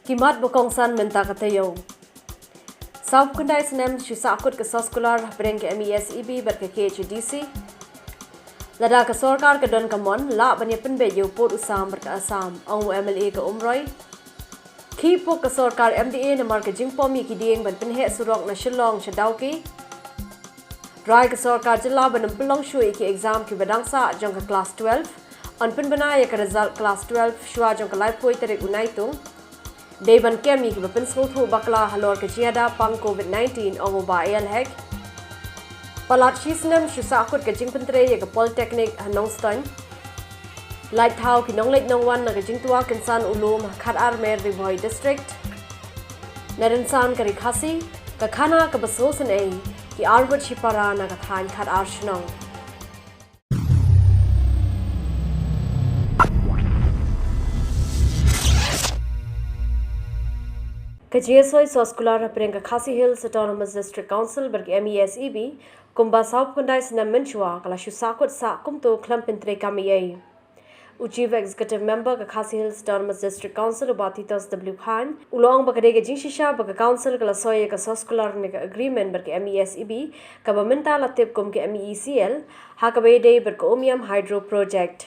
Kimat bukongsan Khubor Ka Taiew. South Kundai Snem Shusakut ke Soskular Breng ke MESEB ber ke KHDC. Lada ke Sorkar ke Don Kamon la banya penbe yo pot usam ber ke Assam ang MLA ke Umroi. Khubor ke Sorkar MDA namar ke Jingpomi ki dieng ban penhe surok na Shillong Shadauki. Rai ke Sorkar jilla ban pelong shui ki exam ki badangsa jong ke class 12. An penbenaya ke result class 12 shua jong ke live poi tarik unaitung. Devan kemi ki bapen sothu bakla halor ke jiada pang COVID-19 ang uba hack. Palat shisnem shusakut ke jingpentre ye ke Polytechnic Hanongstein. Light thau ki nonglet nongwan na ke jingtua kensan ulum khat armer Rivoi district. Narinsan ke RiKhasi ke khana ke basosan ai ki Albert Shipara na ke than khat arshnong. KJSOI Soskular Breng RiKhasi Hills Autonomous District Council berge MESEB kumba South Kundai Snem Menchua kala shusakut sa kumto klampintre kamiye. Chief Executive Member RiKhasi Hills Autonomous District Council Ubatitos W Khan ulong bakade ke jingshisha bag council kala soye ke Soskular ne agreement berge MESEB ka baminta latip kum ke MECL hakabe de berge Omiam Hydro Project.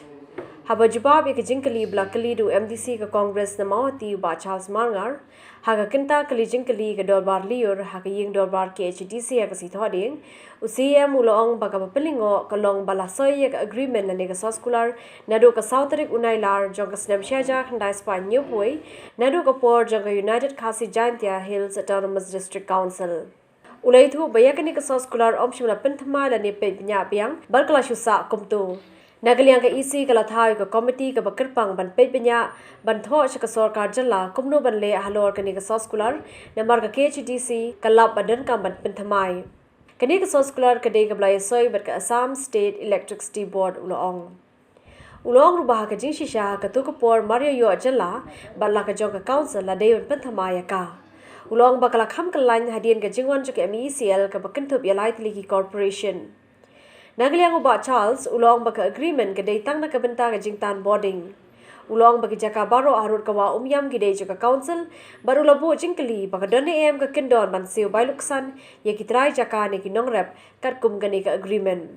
Haba jubab ek jingkali blakali du MDC ka Congress na mawati ba Charles Marngar haga kinta kali jingkali ka dorbar liur haga ying dorbar ke HDC ka sithoding UCM ulong baga papilingo ka long balasoy ka agreement na nega soskular nado ka Southrik unailar jong ka snem shaja khandai spa new poi nado ka por jong ka United Khasi Jaintia Hills Autonomous District Council ulai thu bayakani ka soskular option pinthma la ne pe nya biang barkala shusa kumtu Nagaliang ka isi kalathaw ka committee ka bakirpang ban penya ban tho ka Sorkar jalla kumno ban le halor kani ka soskular namar ka KHDC kalap badan ka ban pinthamai kani ka soskular ka de ka blai soi ber ka Assam State Electricity Board ulong rubah ka jingshisha ka tukapor Mario yo jalla balla ka jong ka council la de pinthamai ka ulong bakala kham kalan hadien ka jingwan ka MECL ka bakinthup yalai tli corporation Nagaliang uba Charles ulong baka agreement ke datang na kabenta ke jingtan boarding. Ulong bagi jaka baro arut kawa umyam gide juga council baru labo jingkeli baka done em ke kendor ban siu bailuksan ye kitrai jaka ne ki nongrep kat kum gani ke agreement.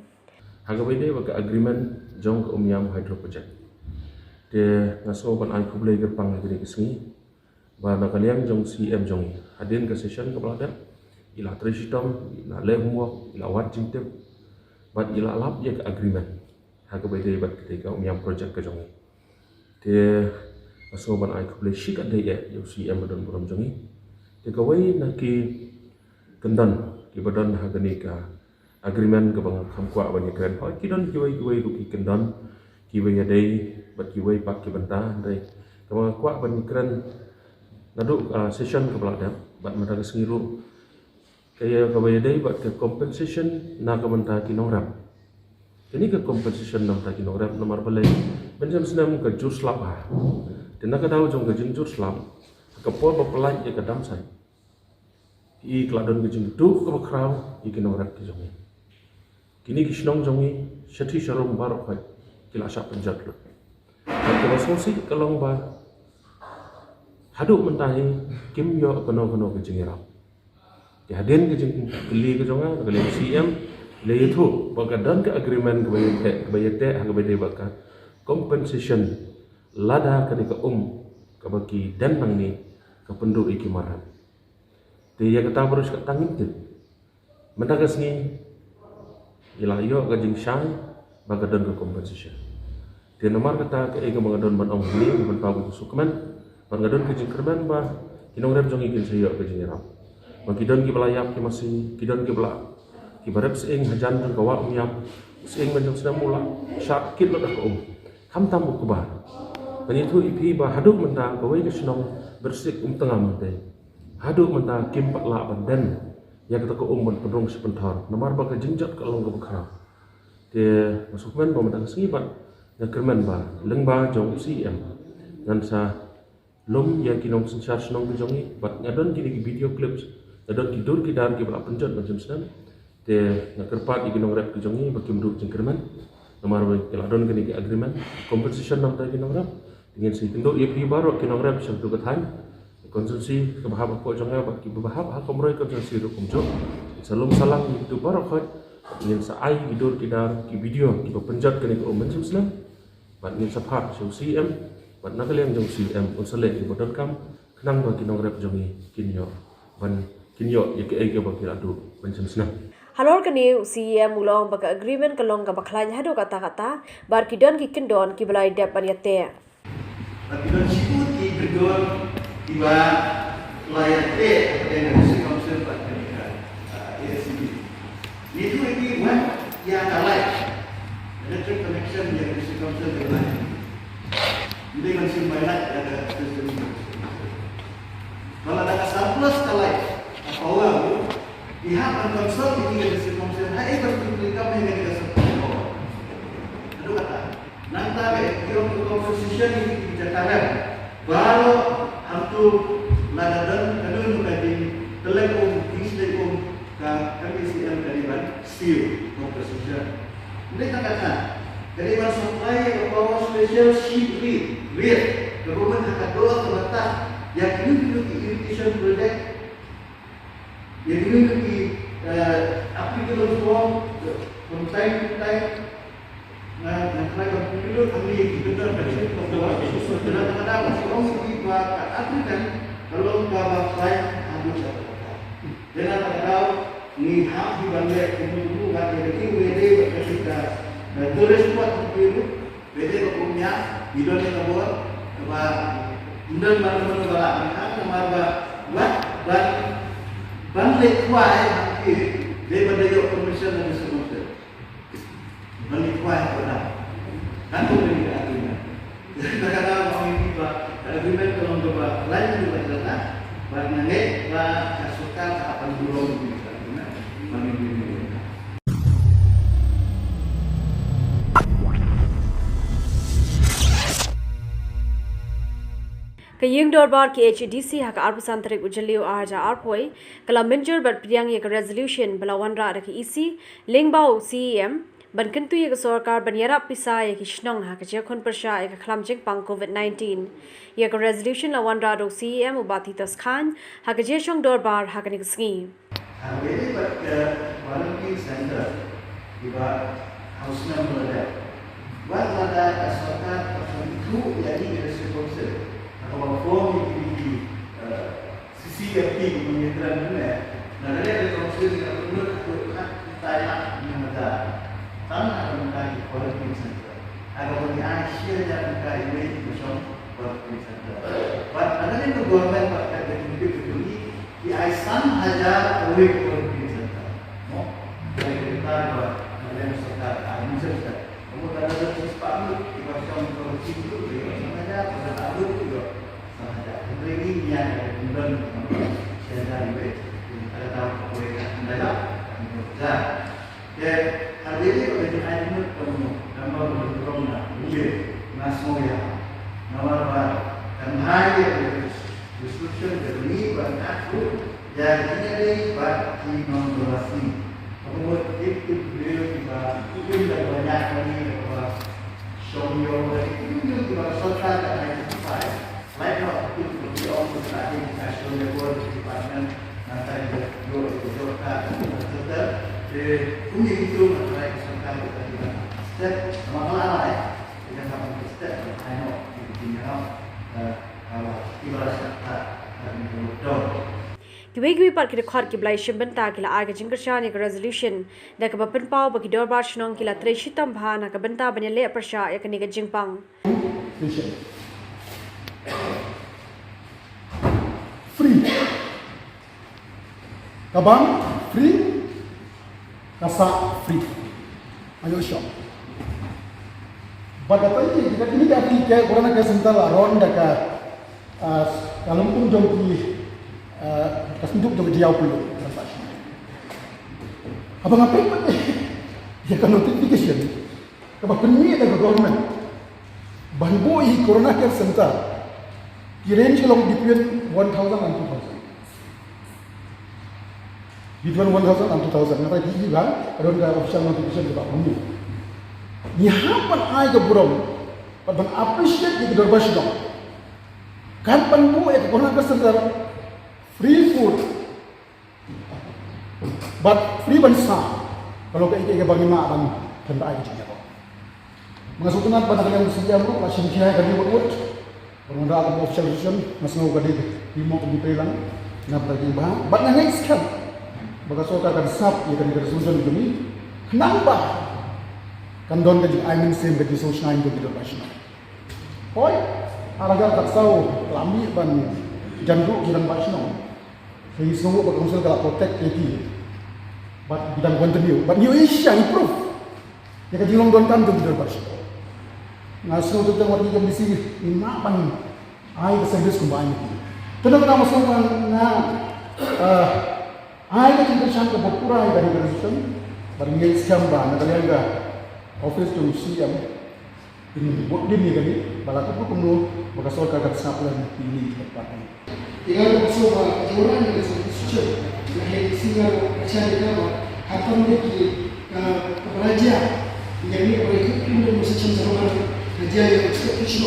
Hagabai baka agreement jong ke umyam hydro project. De ngaso ban ai kublai ke pang gide kesni ba nagaliang jong CM jong hadin ke session ke pelada ila trisitom ila le homework ila wat jingtep but ila lap ye agreement hagabai de bat ketika umyam project ke jongi te aso ban ai kuble shikat de ye yo CM don buram jongi te kawai na ki kendan ki badan hagani ka agreement ke bang khamkwa ban ye kren ha ki don ki wai ki kendan ki wai de bat ki wai pak ki banta de kama kwa ban kren nadu session ke belada bat mata ke sengiru kaya kawai day buat ke compensation na kabanta kinongrap. Ini ke compensation nam ta kinongrap nomor balai. Benjam senam ke jur slap ha. Dina ka tahu jong ke jing jur slap. Ke por bapelai ke kadam sai. I kladon ke jing tu ke bakraw i kinongrap ke jongi. Kini kisnong jongi syati syarum barok hai. Kila syak penjat lu. Ke basosi kalong ba. Haduk mentahi kim yo kono ke jingirap. Hadin ke jeng keli ke jonga keli CM le itu bagadan ke agreement ke bayate ke bayade baka compensation lada ke ke bagi dan nang ni ke penduduk ikimaran te ya kata harus ke tangin te mendagas ni ila yo ke jeng syai bagadan ke compensation te nomor kata ke bagadon ban ong ni ban pabu sukman bagadon ke jeng kerban ba kinong rem jong ikin sayo ke jeng rap Magidon ki belayap ki masih kidon ki bela ki barep seing hajan jong kawa umyam seing menjong sedang mula sakit lo dah ko kam tamu ku ba dan itu ipi ba haduk menta kawai ke senong bersik tengah mentai haduk menta kim pak la badan ya kita ko ban pedrong sebentar nomor ba ke jingjat ke long ke bekra de masuk men ba menta sibat ya kermen ba leng ba jong CM dan sa lom ya kinong sensar senong ke jongi bat ngadon kini video clips Adon tidur kita ki bala penjat macam senam te nakerpat ki nong rap ki jongi bagi menduk jengkerman nomor ke ladon ke agreement compensation nam ta ki nong rap dengan si tenduk ye pi baro ki nong rap satu ketan konsumsi kebahap apa jangan bagi berbahap hak komroi konsumsi ru kumjo salum salang itu barokat ingin saai hidur kidar ki video ki penjat kini ko mencim senang bat ingin saphat su CM bat nakaliang jong CM unsale ki bodon kam kenang bagi nong rep jongi kinyo ban kinyo ye ke bagi adu mencim senang Halor kini CM ulong baka agreement kalong ka baklan hado kata-kata bar kidon ki kendon ki belai dep paniate. Kidon siku ki kendon tiba layan dengan si council pada ASCB. Itu lagi yang kalai electric connection yang si council dengan ini kan si banyak ada sistem. Kalau ada surplus kalai apa orang pihak konsol ini dari sirkumsel hai bertujuan kami dengan kesempatan. Aduh kata, nanti kalau composition ini dicatakan baru hantu ladadan aduh tadi telekom telekom kami CM kaliban steel composition. Mereka kata kaliban supply ke power special sheet lead government akan doa terbatas yang ini irrigation project yang ini di applicable form from time to time nanti kalau kami benar benar membuat sesuatu dan ada orang di bawah Afrika kalau bawah saya ada satu dan ada ni hak di bangsa itu kan jadi WD berkata tulis buat itu WD punya bidon yang buat apa undang mana-mana balak sama buat balik kuai nanti dia berdaya permission dan semua balik kuai benar kan tu dia agreement kadang-kadang orang ini agreement kalau coba lain juga jelas banyak lah suka apa dulu kita bagi ini Kaying dorbar ki HDC hak arpusan tarik ujaliu arja arpoi kala menjur bar priang ye resolution belawan ra ki isi lingbau CEM ban kentu ye sarkar ban yara pisa ye ki shnong hak je khon persha ye khlam jing pang COVID-19 ye resolution lawan ra do CEM ubati tas khan hak je shong dorbar hak ni sngi Very but volunteer center diba house number ada buat ada sarkar itu jadi resolution kalau form ini CCFT kementerian ini, nanti ada konsul yang menurut saya mengenai tanah mengenai quality center. Agar bagi Asia dan mengenai image macam quality center. But nanti itu government pakai teknik itu di Aisan aja oleh quality center. No, dari kita buat nanti sekitar Asia. Kamu ada jenis palu di macam quality itu, ada pada tahu juga. Ini yang kemudian saya dari ada tahu mereka mendadak bekerja. Dan hari ini pada hari kamu nama berkorona ini nasoya nama baru dan hari description dari banyak tu yang ini dari bagi non-donasi. Kemudian itu beliau juga dan banyak lagi bahwa showyo itu juga serta dan identify. Like not people be also starting national level department nanti dua kali punya itu nanti sampai kita step sama kita sama step I know kita kalau ibarat kata dan Kiwi par ki khar ki blai shimbanta kila aga jingkrsha ni resolution da ka bapen pau baki dorbar shnong kila treshitam bhana ka banta banyale persha yakani ga jingpang free kabang free kasa free ayo shop bagata ini kita ini dah free ke korang nak sental aron dah ke kalau pun jom di kasenduk jom dia puluh abang apa ya kan notification kabang penyi dah government banbo i corona care center the range along between 1,000 and 2,000. Between 1,000 and 2,000. Nanti di juga ada official notification juga bunyi. Ni hapan ai ke buram, pada appreciate di dorbar sidang. Kan panbu corona ka sendar free food. But free bansa. Kalau kayak bagi mak ban tanda ai je ko. Mengasutunat pada yang sedia mo la sinjia ka di buat. Perunda ka official decision masno ka di mo ko dipelang na bagi bah. Bat na next kan. Baga so ka sap ya kan resolution demi. Kenapa? Kan don ka di ai min sem ka di social nine ko di national. Hoi, araga tak tahu lami ban jandu kiran national. Saya semua berkongsi kalau protect itu. But bidang continue, but new Asia improve. Ya kan jilong don tam tu bidang bas. Ngaso tu tengok di misi lima pan ai ke service combine itu. Tenang nama semua na ai ke intersan ke berpura dari resolution, bagi ngai scam ba na kalian office tu CM ini buat dia ni kali balaku pun perlu berkasar kat sapulan ini tempat ini. Tinggal masuk orang yang sesuatu yang singgah percaya dengan apa mungkin peraja yang ini mereka kemudian macam zaman raja yang ekspektasi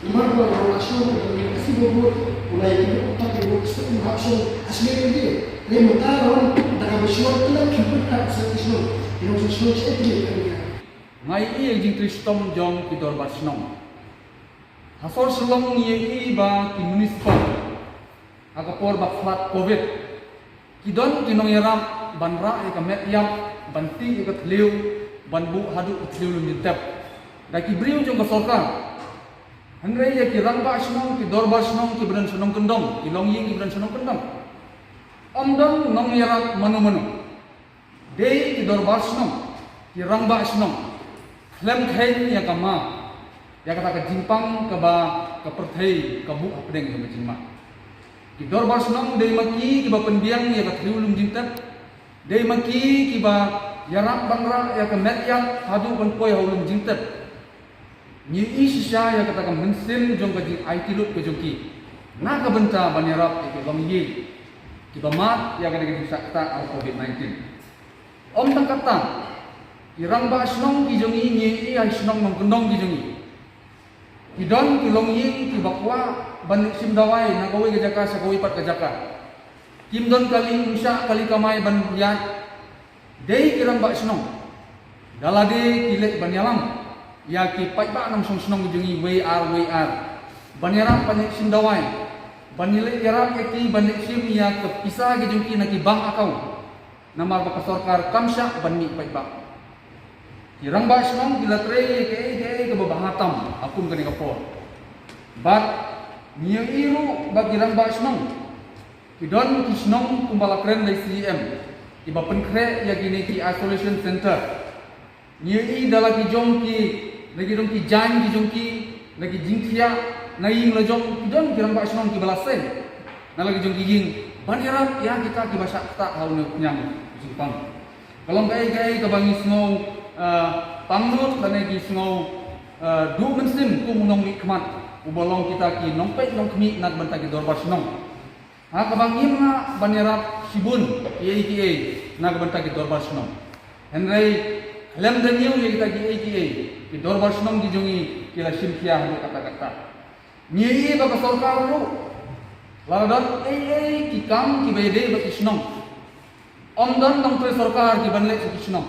nomor dua orang nasional yang pasti berbuat mulai itu otak berbuat ekspektasi hasil asli dia dia mentara orang tak bersyukur dalam kehidupan ekspektasi yang sesuatu itu ngai i jing tristom jong kitor basnom hasor selong ye i ba ki municipal agapor ba flat covid kidon kinong yaram banra e kamet yam banti e katliu banbu hadu katliu lum tap da ki briu jong ka sorkar hanre ye ki rang ba snom ki dor ba snom ki bran snom kendong ki long ying ki bran snom kendong omdon nong yaram manu manu dei ki dor ba snom ki rang ba snom klem khain ya kama ya kata ka jimpang ka ba ka perthei ka bu apdeng ka jingma ki dor bar sunong dei maki ki ba pendiang ya ka triulum jintat dei maki ki ba yarak bangra ya ka met yang hadu ban poi haulum jintat ni isya ya kata ka mensin jong ka jing IT lut ka jongki na ka benta ban yarap ki long yi ki ba mat ya ka dei sakta al covid-19 om tangkata irang ba snong ki jongi ni i ai snong nong kendong ki jongi idon ki long ying ki bakwa ban sim dawai na kawi ke jaka sa kawi pat ke jaka kim don kali usha kali kamai ban ya dei kirang ba snong dalade kilek ban yalam ya ki pai ba nong song snong ki jongi WR ban yaram pan sim dawai ban nilai yaram ki ban sim ya ke pisah ki jongi na ki bang akau namar ba sorkar kamsha ban ni pai ba kirang ba snong kilatre ke babahatam akun kani kapor bat niyo iru ba kirang ba snong kidon ki snong kumbala kren dai CM iba penkre ya gini ki isolation center niyo i dala ki jong ki lagi dong ki jan ki jong ki lagi jingkia naing la jong kidon kirang ba snong ki balasen na lagi jong ki jing banira ya kita ki basa tak halu nyang simpang kalau gai ka bangi snow pangnut dan lagi snow du mensim ku munong nikmat ubolong kita ki nongpet nong kemi nak banta ki dorbar snong ha ka bangim na banera sibun ATA nak banta ki dorbar snong henrei lem daniu ye kita ki ATA ki dorbar snong ki jongi kila simkia hanu kata-kata ni ba ka sorkar lu ladan ki kam ki bede ba ki snong omdan nong tre sorkar ki banle ki snong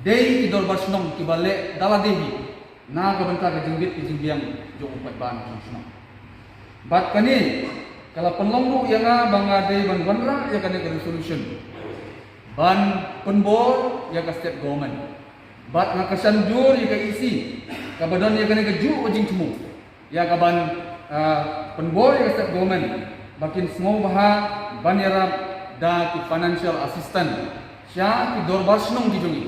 dei ki dorbar snong ki bale dala dehi na ka banta ka jingbit ki jingbiang jong upat ban snong bat kani kala penlongru yang banga dei ban wanra ya kani ka resolution ban penbor ya ka state government bat na kasanjur ya ka isi ka badan ya kani ka ju ojing temu ya ka ban penbor ya ka state government bakin semua baha ban yarab da ki financial assistant sya ki dorbar snong ki jongi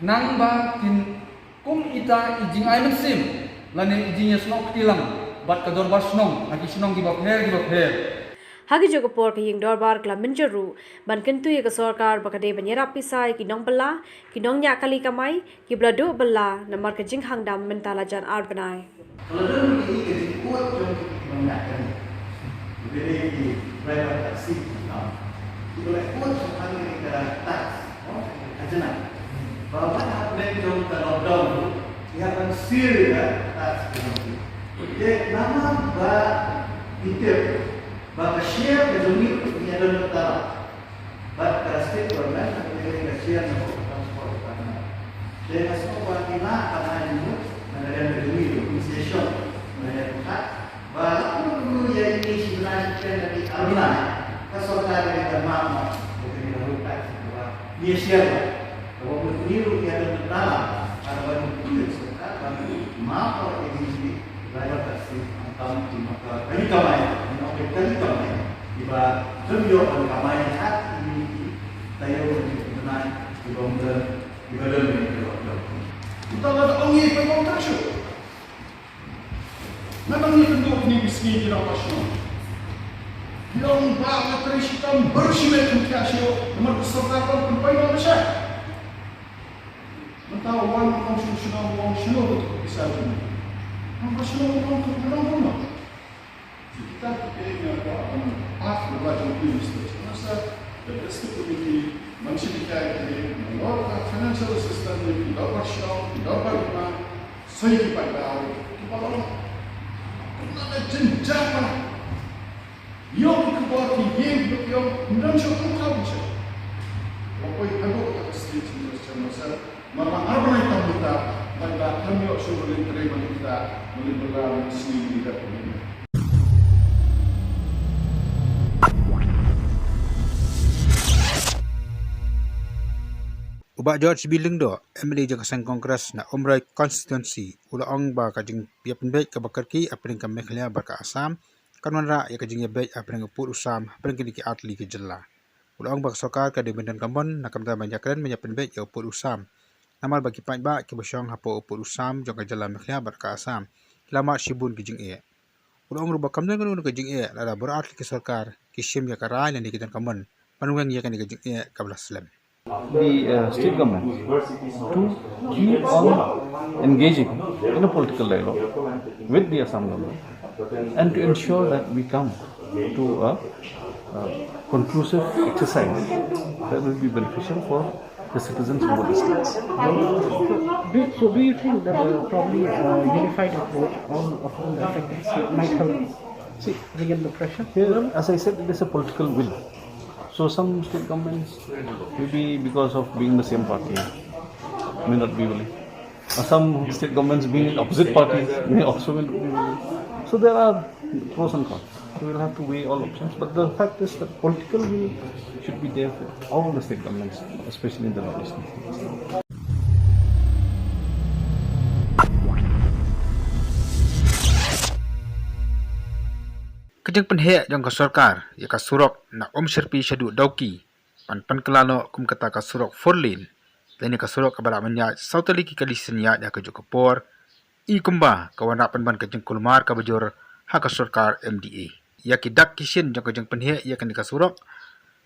nang ba tin kum ita ijing ai mensim lane ijingnya snong tilang bat kador ba snong lagi snong gi bapher hagi jogo por ke ying dorbar kla menjeru ban kentu ye ke sarkar bakade banyera pisai ki nong bela ki nong nya kali kamai ki blado bela namar ke jing hang dam mentala jan ar banai kalau dia ini ke kuat jom mengakan jadi di private taxi itu lek kuat sampai ke tax ajana bahwa hapnen jom ke lockdown dia kan sir ya tax jadi nama ba Itu baka share ke zumi ni ada nota. But the state government ada share na transport kana. Dengan semua kita akan itu mengenai zumi initiation mengenai hak. Walaupun ya ini sebenarnya dari Alina, kesokan dari Termama, dari Lalukat, dia siapa? Kalau meniru dia ada dalam, kalau meniru sekarang kami maaf ini belajar kasih antara di mata kali kamai, menolak kali kamai, tiba tunjuk kali kamai saat ini tayo benar di bawah di dalam ini. Kita ada orang yang berkontrak. Memang ni bentuk ni miskin di nasional. Yang bahawa terisikan bersih komunikasi nomor kesertaan penpai Malaysia. Mentah orang konstitusional betul bisa ini. Orang konstitusional orang. Kita ingin apa? Berbagai minister. Masa the district committee menceritakan ini, mengeluarkan financial assistance di dapat nasional, di dapat lima, saya pada kepala. Nada jenjang mana? Yang Khubor Taiew yang menunjuk kamu saja. Apa yang ada pada stage ini macam mana apa yang tahu kita, mana kami harus boleh terima kita, boleh berlalu sendiri dan ini. Ubak George Bileng do, MLA Jangkasang Kongres na Umrai Constituency, ulaong ba kajing piapin baik ke bakarki apring ke Mekhlia barka Asam, kanwan ra ya kajing ya baik apring ke Put Usam, apring ke diki atli ke jela. Ulaong ba sokar ke dibendan kambon na kamta banjakren menyapin baik ya Put Usam. Namal bagi paint ba ke basyong hapo Put Usam jong ke jela Mekhlia barka Asam, lama shibun kajing e. Ulaong ruba kamdan kanu kajing e, lada beratli ke sokar, kishim ya karai yang dikitan kambon, panuang ya kan kajing e kabla Islam. The state government to keep on engaging in a political dialogue with the Assam government and to ensure that we come to a conclusive exercise that will be beneficial for the citizens of both the states. So do you think that probably a unified approach on the affected state might help begin the pressure? Here, as I said, it is a political will. So some state governments, maybe because of being the same party, may not be willing. Some state governments being in opposite parties may also not be willing. So there are pros and cons. We will have to weigh all options. But the fact is that political will should be there for all the state governments, especially in the northeastern states. Kajang penhek jong ka sarkar ya ka surok na serpi syadu dauki pan kelano kum kata ka surok 4 lane lani ka surok ka bara manya sautali ki kadisnya ya ka Khubor i kumba ka wana pan ban kajang kulmar ka bajor ha ka sarkar MDA ya ki dak kishin jong kajang penhek ya kan ka surok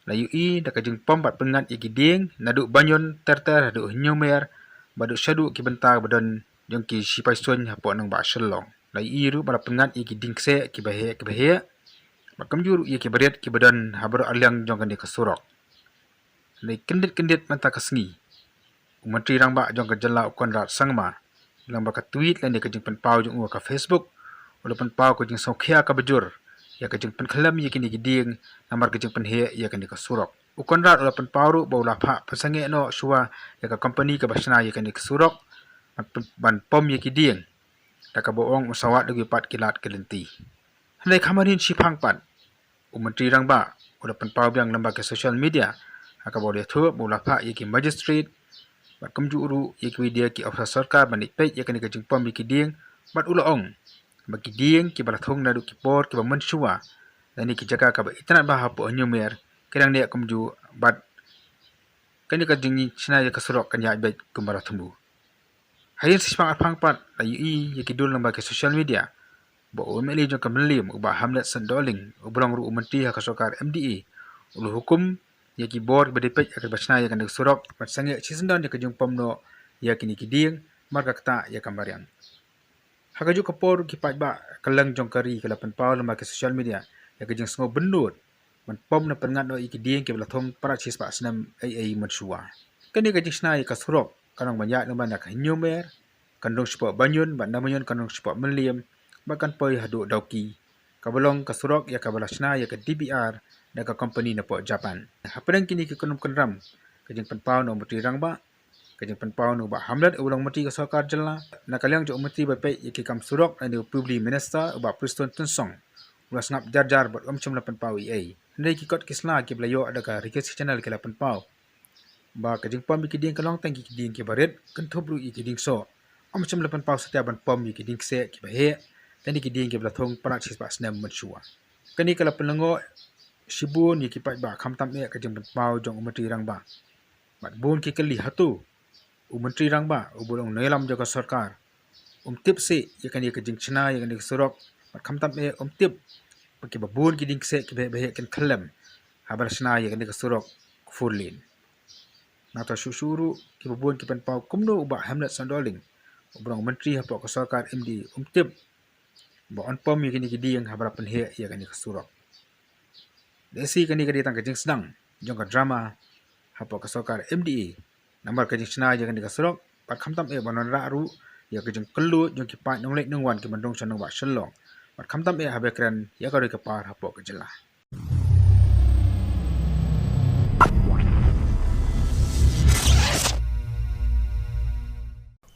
la ui da kajang pombat pengan i giding nadu banyon terter hadu nyomer badu syadu ki bentar badan jong ki sipai sun hapo nang ba shelong la iru bala pengan i giding se ki bahe Makam juru ia ki beriat ki badan habar aliang jong kan di kasurok. Lai kendit mata kasngi. Menteri rang ba jong ka jela ukon rat sangma. Lang ba ka tweet lan di ka jing penpau jong ka Facebook. Ula penpau ka jing sokhia ka bajur. Ya ka jing penkelam ia kini giding namar ka jing penhe ia kan di kasurok. Ukon rat ula penpau ru ba ula pha pasange no suwa ya ka company ka basna ia kan di kasurok. Ban pom ia kiding. Tak ka boong usawat dugi pat kilat kelenti. Handai kamarin sipang pan. Menteri rang ba udah penpau biang lembaga social media aka boleh tu mula pak yaki magistrate bat kamju uru yaki dia ki officer sarkar banik pek yakan ka jingpom yaki ding bat ulaong bagi ding ki balathong nadu ki por ki mensua dan ki jaga ka ba itna ba hapo nyumer kerang dia kamju bat kan ka jingi sina ya kasurok kan ya bet kumbarathumbu hayin sipang apang pat ayi yaki dul lembaga social media Bo MLA jong kemelim ubah Hamlet Sendoling ubrang ru menteri ha kasokar MDA ulu hukum ya ki bor bedepek akan basna ya kan surok pat sange sisendan ya kajung pomno ya kini kiding marka kata ya kambarian ha kaju kapor ki pat ba kelang jong kari ke lapan pau lembaga social media ya kajung sengo benut man pom na pengat no ikiding ke belathom para sis pa senam ai mensua kani kajung sna ya kasurok kanang banyak lemban nak nyomer kandung sport banyun ban namanyon kanung sport melim bahkan poi hadu dauki kabalong kasurok ya kabalashna ya ka DBR na ka company na po Japan. Hapadang kini kikunum kunram kajing panpao no Menteri Rangba kajing panpao no ba hamlat ulang Menteri ka Sarkar Jala na kalyang jo Menteri ba pe yakikam surok na Public Minister ba Preston Tunsong ulas ngap jar buat chumla panpao EA. Ndai kikot kisna ki blayo ada ka RiKhasi channel kala panpao ba kajing pom kiding kalong tang kiding ki baret kentobru kiding so chumla panpao setiap ban pom kiding se ki bahe tani kiding ki blathong praksis ba snam menshua kani kala pelengo Shibun ye kipat ba khamtam e ka jeng pau jong Menteri Rangba bat bun ki kali hatu Menteri Rangba ubulong nelam jaga sarkar tip se ye kan ye ka jeng china ye kan ye surok bat khamtam e tip paki ba bun ki ding se ki be kan khalam habar china ye kan ye ka surok furlin nata shushuru ki ba bun ki pan pau kumno uba hamlet sandoling ubulong Menteri hapo ka sarkar MD tip ba on pom ye kan ye ding habar pan he ye kan ye ka surok Desi kani kadi tang kajing sedang jong ka drama hapo ka sarkar MDA nambar kajing china je kani ka surok pat khamtam e banon ra ru ya kajing kelu jong ki pa nong lek nong wan ki mandong chanong ba shalong pat khamtam e habe kran ya ka ri ka par hapo ka jela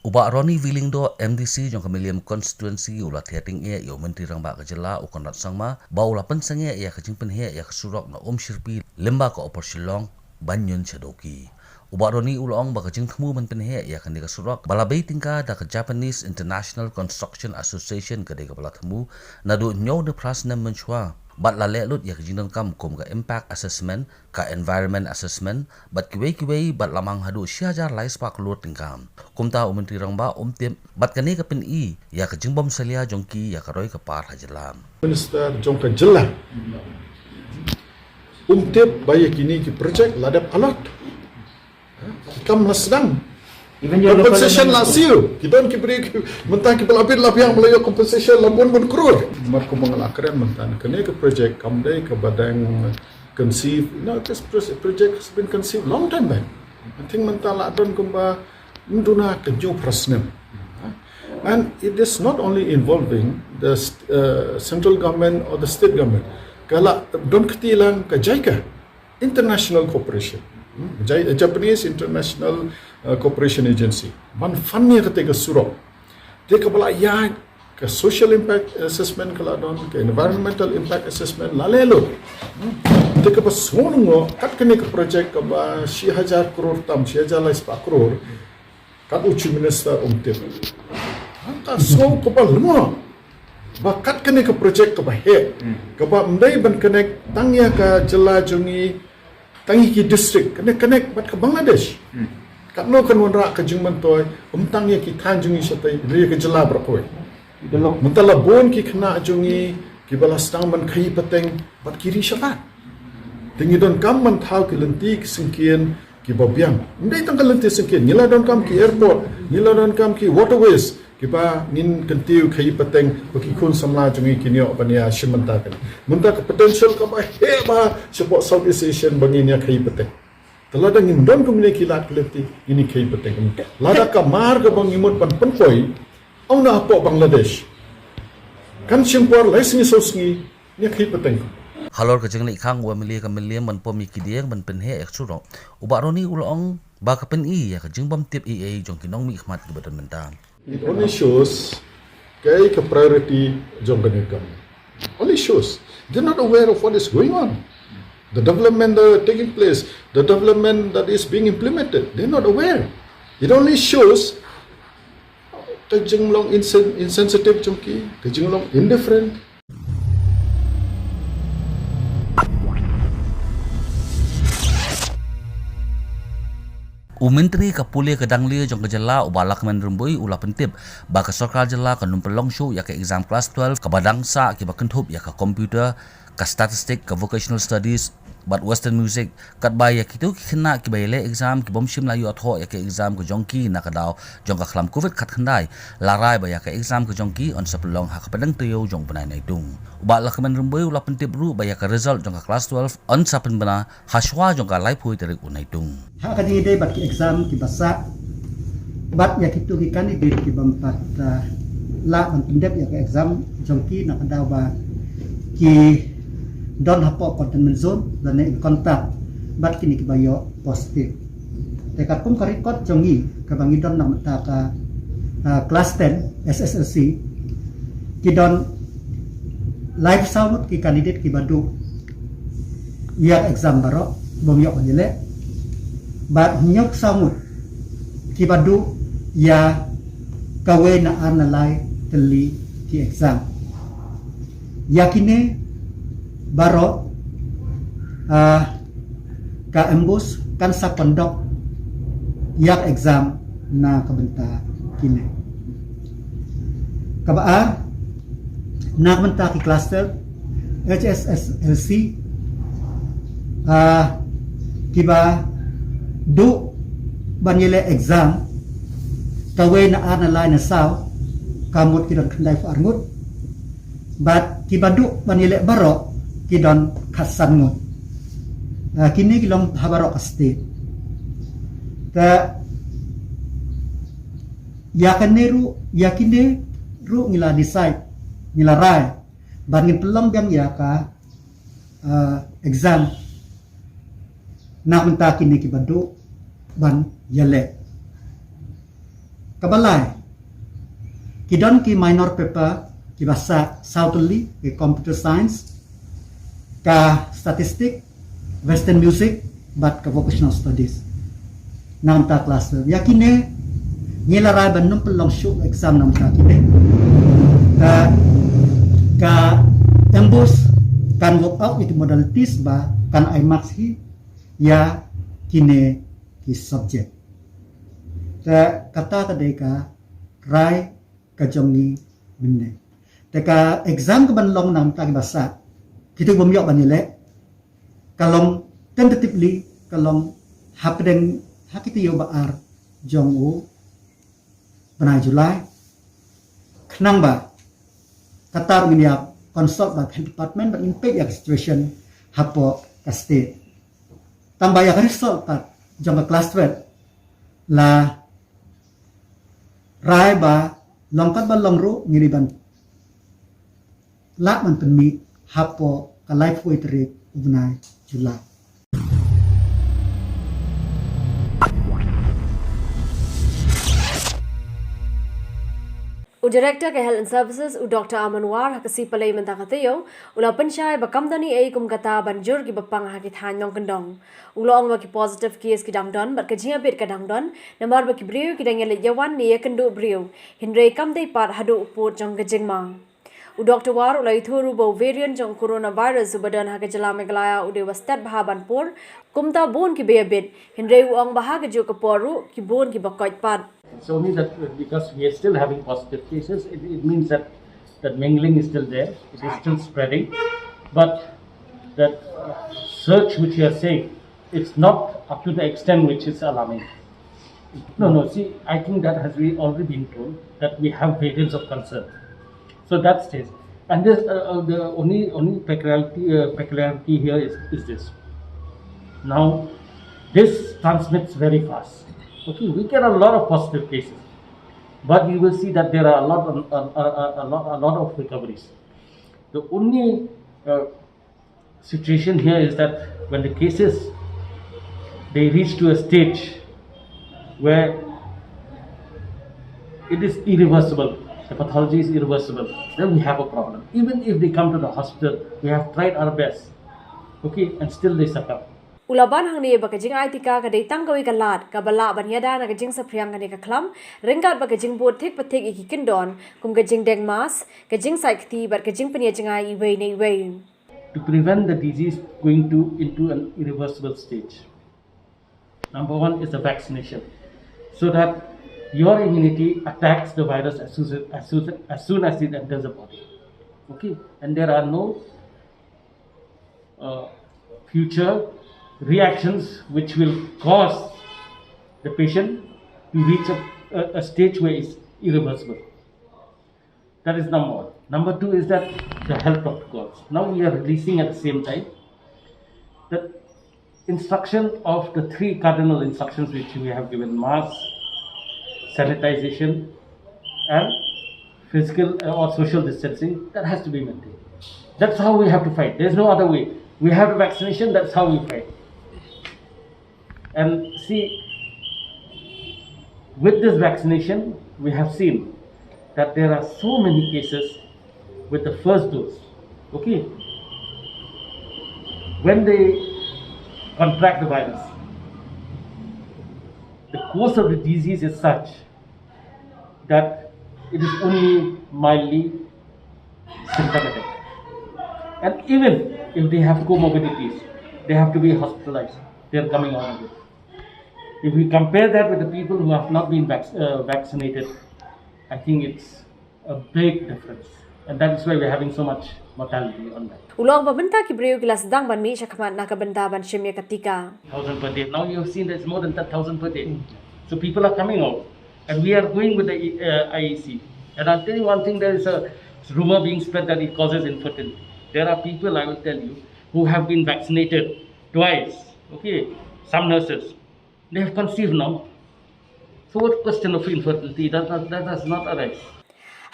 Ubak Roni Willindo MDC jong kamiliam constituency ula thiating e yo Menteri Rangba ka jela ukon rat sangma ba ula pensenge ya kajing penhe ya surok na shirpi lemba ka opor shillong banyun chadoki Ubak Roni ulong ba kajing thmu man penhe ya kan ka surok balabai tingka da ka Japanese International Construction Association ka de ka bala thmu na do nyo de pras na menchwa bat la le lut ya kajing kam ka impact assessment ka environment assessment bat kiwei bat lamang hadu syajar lais pak lut tingkam kumta Menteri Rangba tem bat kani ka pin I ya kajing bom salia jongki ya karoi ka par hajelam Minister jong ka jela tip bayi kini ki project ladap alat kam lasdang compensation last year kita ki beri mentang ki pelapir lapiang melayu compensation lambun krore mar ko mangal akren mentang kene ke project kam dai ke badang conceive this project has been conceived long time back I think mentang la don kumba nduna ke jo prasnem and it is not only involving the central government or the state government kala don ketilang ka JICA international cooperation Japanese International Cooperation Agency. Man fannya ketika surok. Dia kepala ya ke social impact assessment kalau don ke environmental impact assessment lalelo. Dia kepas songo kat kene ke project ke ba 1000 crore tam 1000 lais pak crore kat uchi minister tip. Anta so kepal lemo. Bakat kene ke project ke ba he. Ke ba mdai ban connect tangya ke jela jungi tangi ki district kena connect bat ke Bangladesh kat no kan wanra ke jingman toy tangya ki tanjungi satai ri ke jela berapoi mentala bon ki kena jungi ki balas tang man khai pateng bat kiri syarat tingi don kam man thau ki lenti singkian ki babiang ndai tang lenti singkian nila don kam ki airport nila don kam ki waterways ki ba nin kentiu khai pateng baki kun samla jungi kinyo bania shimanta kan munta ke potential ka ba he ba support Southeast Asian banginya khai pateng telada ngin don kumne kilat keleti ini khai pateng lada ka mar ka bangimut pan penpoi au na po Bangladesh kan simpor laisni sosni ni khai pateng halor ka jeng ni khang wa milia ka milia man pomi kidiang man penhe ek suro Ubak Roni ulong ba ka pen I ya ka jeng bom tip EA jong kinong mi khmat ki badan mentang It only shows kaya ka priority jong ganegam. Only shows they're not aware of what is going on. The development that are taking place, the development that is being implemented, they're not aware. It only shows kajing long insensitive jongki, kajing long indifferent. Menteri Kapuli Kedangli jong kejela ubalak men rumbui ula pentip ba ka sarkar jela ka numpelong show ya ka exam class 12 ka badangsa ki ba kentup ya ka computer ka statistic ka vocational studies but western music kat ba ya kitu kena ki baile exam ki bomshim la yu atho ya ka exam ko jongki na ka daw jong ka khlam covid khat khandai larai ba ya ka exam ko jongki on sapelong ha ka padang trio jong panai nai tung ubalak men rumbui ula pentip ru ba ya ka result jong ka class 12 on sapen bana haswa jong ka live hui terik unai tung ha ka di day bat ki exam ki basa bat ya kitu ki candidate ki bampat la ban pindep ya ka exam jongki na ka daw ba ki don hapo containment zone dan in contact bat kini ki bayo positif dekat pun ka record jongi ka bangi don nam ta ka class 10 SSLC ki don live sound ki candidate ki badu ya exam baro bom yok jele bat nyok sound ki badu ya kawe na analai teli ki exam yakine baro ka embus kan sa pondok yak exam na kabenta kine kabaar na kabenta ki cluster HSSLC kiba du banyele exam kawe na analai na saw kamut kidon kandai farngut bat kibadu manile baro kidon khasan ngut kini kilong habaro kaste ta yakine ru ngila decide ngila rai bangin pelong biang yaka exam na unta kini kibadu ban yale kabalai kidon ki minor paper ki bahasa Southly ki computer science ka statistik western music but ka vocational studies nam ta class yakine ngilarai banum pelong syuk exam nam ta kine ka embus kan work out with modalities ba kan I marks hi ya kine ki subject ta kata kadeka rai kajongi benne teka exam ke banlong nam ta bahasa kita bom yok banile kalong tentatively kalong hapdeng hakiti yo baar jong u banai Julai knang ba katar ngiap consult ba department but impact ya situation hapo ka state tambah ya result pat jong ka class 12 la rai ba longkat ba longru ngiriban la man penmi hapo ka life weight rate ubnai Julai Director ke Health and Services Dr. Amanwar hakasi palay menta katayo ula pensyai bakamdani ay kumkata banjur ki bapang hakit hanyong kendong ulong ba ki positive case ki dangdon bat kajia bit ka dangdon namar ba ki briu ki dangel yawan ni kendu briu hinre kamdai pat hadu uput jong kajingma Dr. War ulai thuru bo variant jong coronavirus ubadan hakajala megalaya ude wastat bahabanpur kumta bon ki bebit hinre uang bahagaju kaporu ki bon ki bakoit pat It's only that because we are still having positive cases, it means that mingling is still there, it is still spreading. But that search which you are saying, it's not up to the extent which is alarming. No, see, I think that has already been told that we have variants of concern. So that stays. And this, the only peculiarity here is this. Now, this transmits very fast. Okay, we get a lot of positive cases, but you will see that there are a lot of recoveries. The only situation here is that when the cases they reach to a stage where it is irreversible, the pathology is irreversible, then we have a problem. Even if they come to the hospital, we have tried our best, okay, and still they succumb. Ulaban hang ni bakajing aitika ka datang kawi kalat ka bala banyada na kajing sa priang ka klam ringkat bakajing bot thik pathik ikikindon kum kajing deng mas kajing saikti bar kajing penia jingai iwei nei wei to prevent the disease going into an irreversible stage. Number one is the vaccination, so that your immunity attacks the virus as soon as it enters the body. Okay, and there are no future reactions which will cause the patient to reach a stage where it's irreversible. That is number one. Number two is that the health protocols. Now we are releasing at the same time the instruction of the three cardinal instructions which we have given: mask, sanitization, and physical or social distancing. That has to be maintained. That's how we have to fight. There's no other way. We have the vaccination, that's how we fight. And see, with this vaccination, we have seen that there are so many cases with the first dose. Okay? When they contract the virus, the course of the disease is such that it is only mildly symptomatic. And even if they have comorbidities, they have to be hospitalized. They are coming out of it. If we compare that with the people who have not been vaccinated, I think it's a big difference. And that is why we're having so much mortality on that. Ulang pabenta ki breu gilas dang ban mi chakmat na kabenda ban shemya katika. 1,000 per day. Now you've seen there's more than 10,000 per day. So people are coming out. And we are going with the IEC. And I'll tell you one thing, there is a rumor being spread that it causes infertility. There are people, I will tell you, who have been vaccinated twice. Okay, some nurses. They have conceived now. So what question of infertility that does not arise?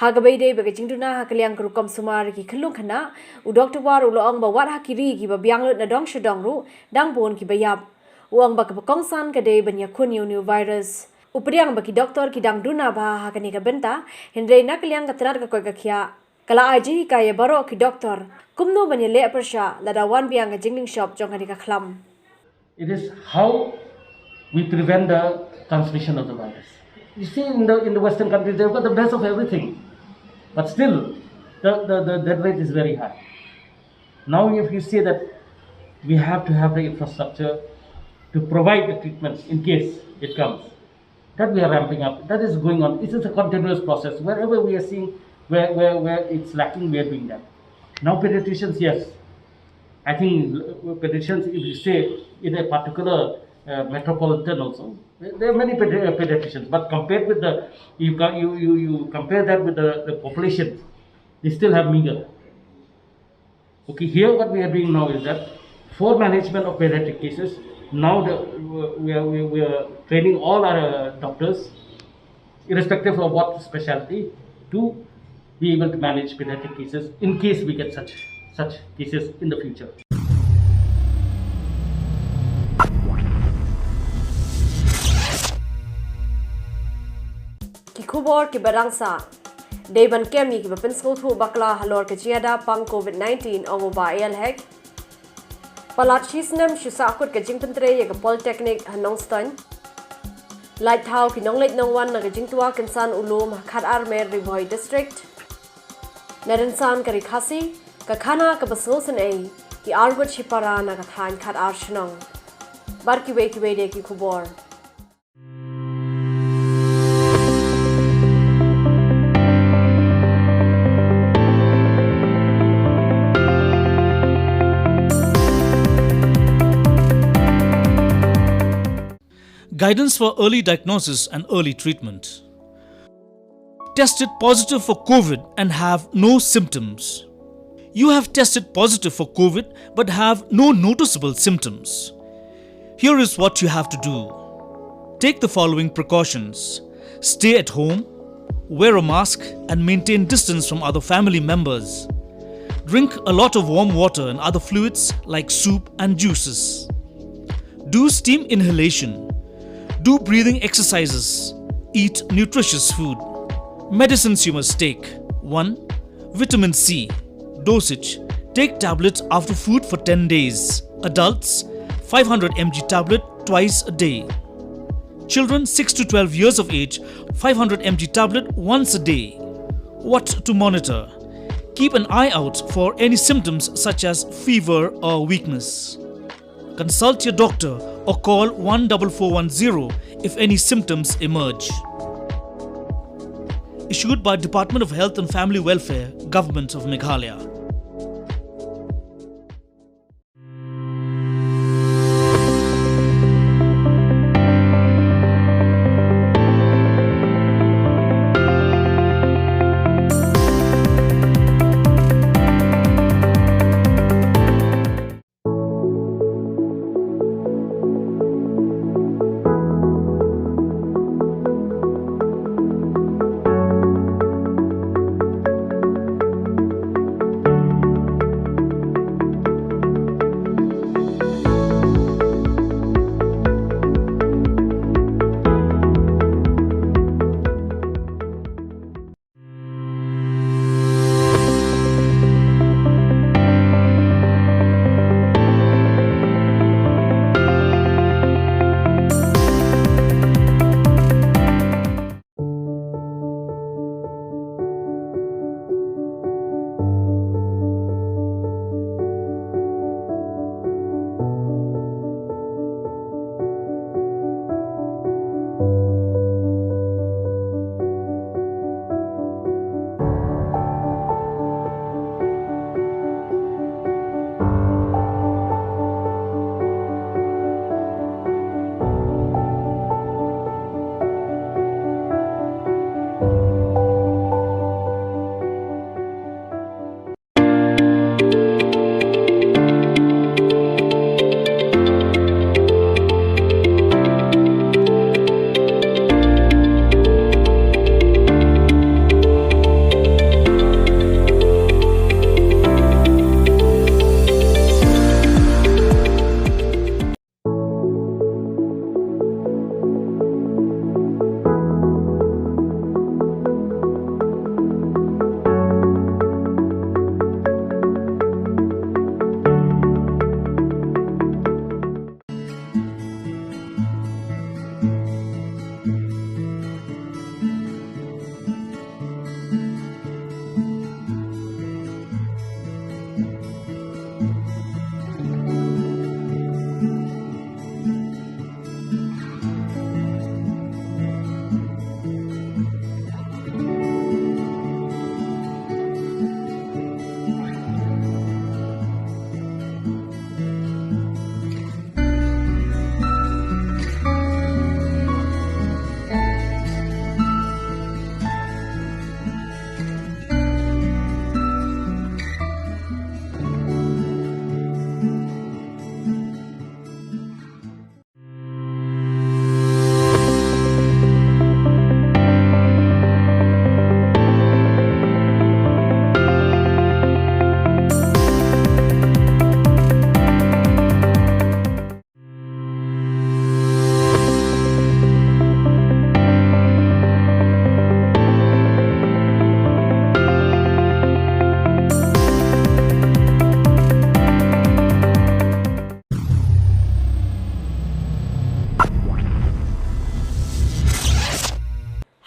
Hagabai day bagajing duna hakaliang kerukom sumar ki kelung kana u doktor war uloang ba wat hakiri ki ba biang lut na dong shedong ru dang bon ki bayap uang ba kongsan ka day banya kun new virus upriang ba ki doktor ki dang duna ba hakani ka benta hindre nakaliang ka tenar ka koi ka khia kala aji ka ye baro ki doktor kumno banya le persha lada wan biang ka jingling shop jong ka khlam. It is how we prevent the transmission of the virus. You see, in the Western countries, they've got the best of everything, but still, the death rate is very high. Now, if you say that we have to have the infrastructure to provide the treatments in case it comes, that we are ramping up. That is going on. It is a continuous process. Wherever we are seeing where it's lacking, we are doing that. Now, pediatricians, yes, I think pediatricians, if you say in a particular metropolitan also, there are many pediatricians, but compared with the you compare that with the population, they still have meager. Okay, here what we are doing now is that for management of pediatric cases, now we are training all our doctors, irrespective of what specialty, to be able to manage pediatric cases in case we get such cases in the future. Khubor ki barangsa Deban kemi ki bapen thu bakla halor ke jiada pang COVID-19 ongo ba el hek palat chisnem shusakut ke jingpentre ye ke polytechnic hanongstein lighthouse ki nongleit nongwan na ke jingtua kensan ulum khat armer riboy district narensan ke RiKhasi ka khana ka basosen ei ki argut chipara na ka than khat ar shnong bar ki we de ki khubor. Guidance for early diagnosis and early treatment. Tested positive for COVID and have no symptoms. You have tested positive for COVID but have no noticeable symptoms. Here is what you have to do. Take the following precautions. Stay at home, wear a mask and maintain distance from other family members. Drink a lot of warm water and other fluids like soup and juices. Do steam inhalation. Do breathing exercises. Eat nutritious food. Medicines you must take. 1. Vitamin C. Dosage. Take tablets after food for 10 days. Adults, 500 mg tablet twice a day. Children 6 to 12 years of age, 500 mg tablet once a day. What to monitor? Keep an eye out for any symptoms such as fever or weakness. Consult your doctor or call 14410 if any symptoms emerge. Issued by Department of Health and Family Welfare, Government of Meghalaya.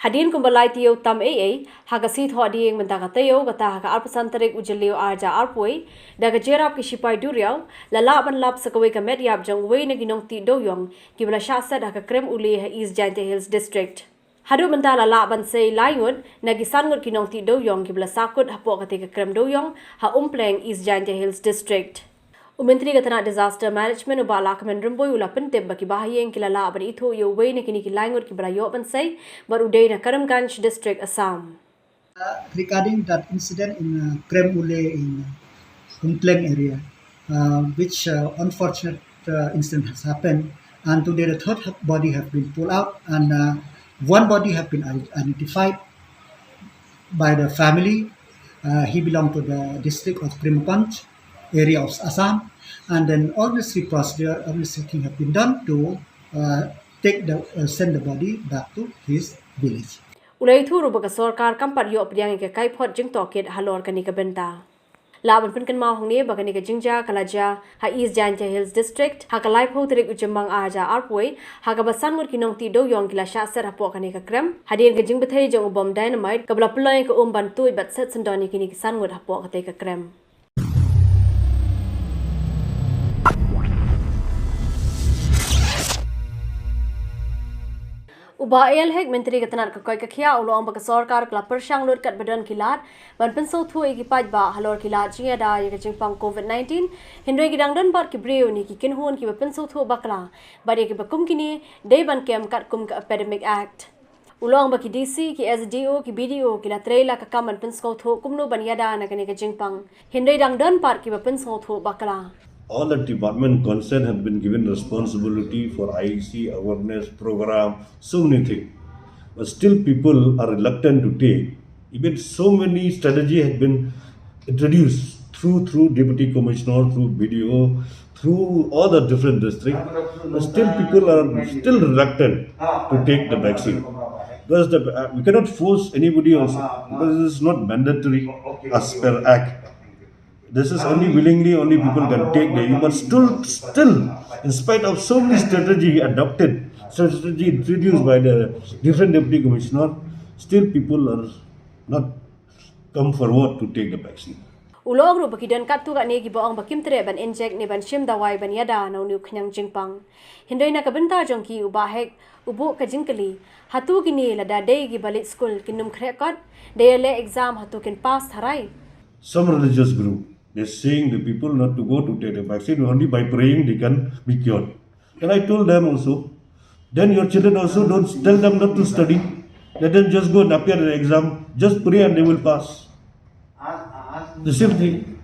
Hadin kumbalai tiyo tam hagasi tho adieng mentaka tayo kata haga arpasantarik ujalio arja arpoi daga jerap ki shipai duriau lala ban lap sakawe ka mediap jong wei na ginong ti doyong kibla shasa daga krem uli ha East Giant Hills District. Hadu mentala la ban sei laingut na gisangut kinong ti doyong kibla sakut hapo ka krem doyong ha umpleng East Giant Hills District. Menteri Katana Disaster Management ubala kamen rumboy ula penteb baki bahayeng kilala ban itho yo wei na kini kilangot ki brayo ban sei bar udai na Karamganj District Assam. Regarding that incident in Kremule in Humpleng area, which unfortunate incident has happened, and today the third body have been pulled out, and one body have been identified by the family. He belonged to the district of Karimganj area of Assam, and then all the three procedure, everything have been done to send the body back to his village. Ulai thu ruba ka sarkar kampat yo priang ke kai phot jing toket halor kani ka benta. Laban pun kan ma hongne bagani ka jingja kalaja ha East Giant Hills District ha ka lai pho trik ujambang arja arpoi ha ka basan mur kinong ti do yong kila sha ser hapo kani ka krem hadin ka jing bethai jong bom dynamite ka bla ploi ka ban tui bat set sendoni kini kisan mur hapo ka te ka krem. Uba hek Menteri Katana ka koi ka khia ulo ang baka sarkar kla persyang lut kat badan kilat ban penso thu igi paj ba halor kilat jinga da ye jingpang COVID-19 hindoi gidang dan bar ki breu ni ki kin hon ki ba penso thu bakla bari ki bakum kini dei ban kem kat kum ka Epidemic Act ulo ang baki DC ki SDO ki BDO ki la trela ka kaman penso thu kumno ban yada na kani ka jingpang hindoi dang dan par ki ba penso thu bakla. All the department concerned have been given responsibility for IEC awareness program, so many things. But still people are reluctant to take. Even so many strategy had been introduced through Deputy Commissioner, through BDO, through all the different districts. But still people are still reluctant to take the vaccine. Because we cannot force anybody also, because it is not mandatory as per Act. This is only willingly, only people can take the but still, in spite of so many strategy introduced by the different deputy commissioner, still people are not come forward to take the vaccine. Ulog ru bakidan katu ga ne gi baong bakim tre ban inject ne ban shim dawai ban yada no nu khnang jingpang hindoi na kabenta jongki uba hek ubu ka jingkali hatu gini lada dei gi balit school kinum khrekot de le exam hatu kin pass tharai. Some religious group, they're saying the people not to go to take the vaccine, only by praying they can be cured. And I told them also, then your children also don't tell them not to study. Let them just go and appear in the exam, just pray and they will pass. The same thing.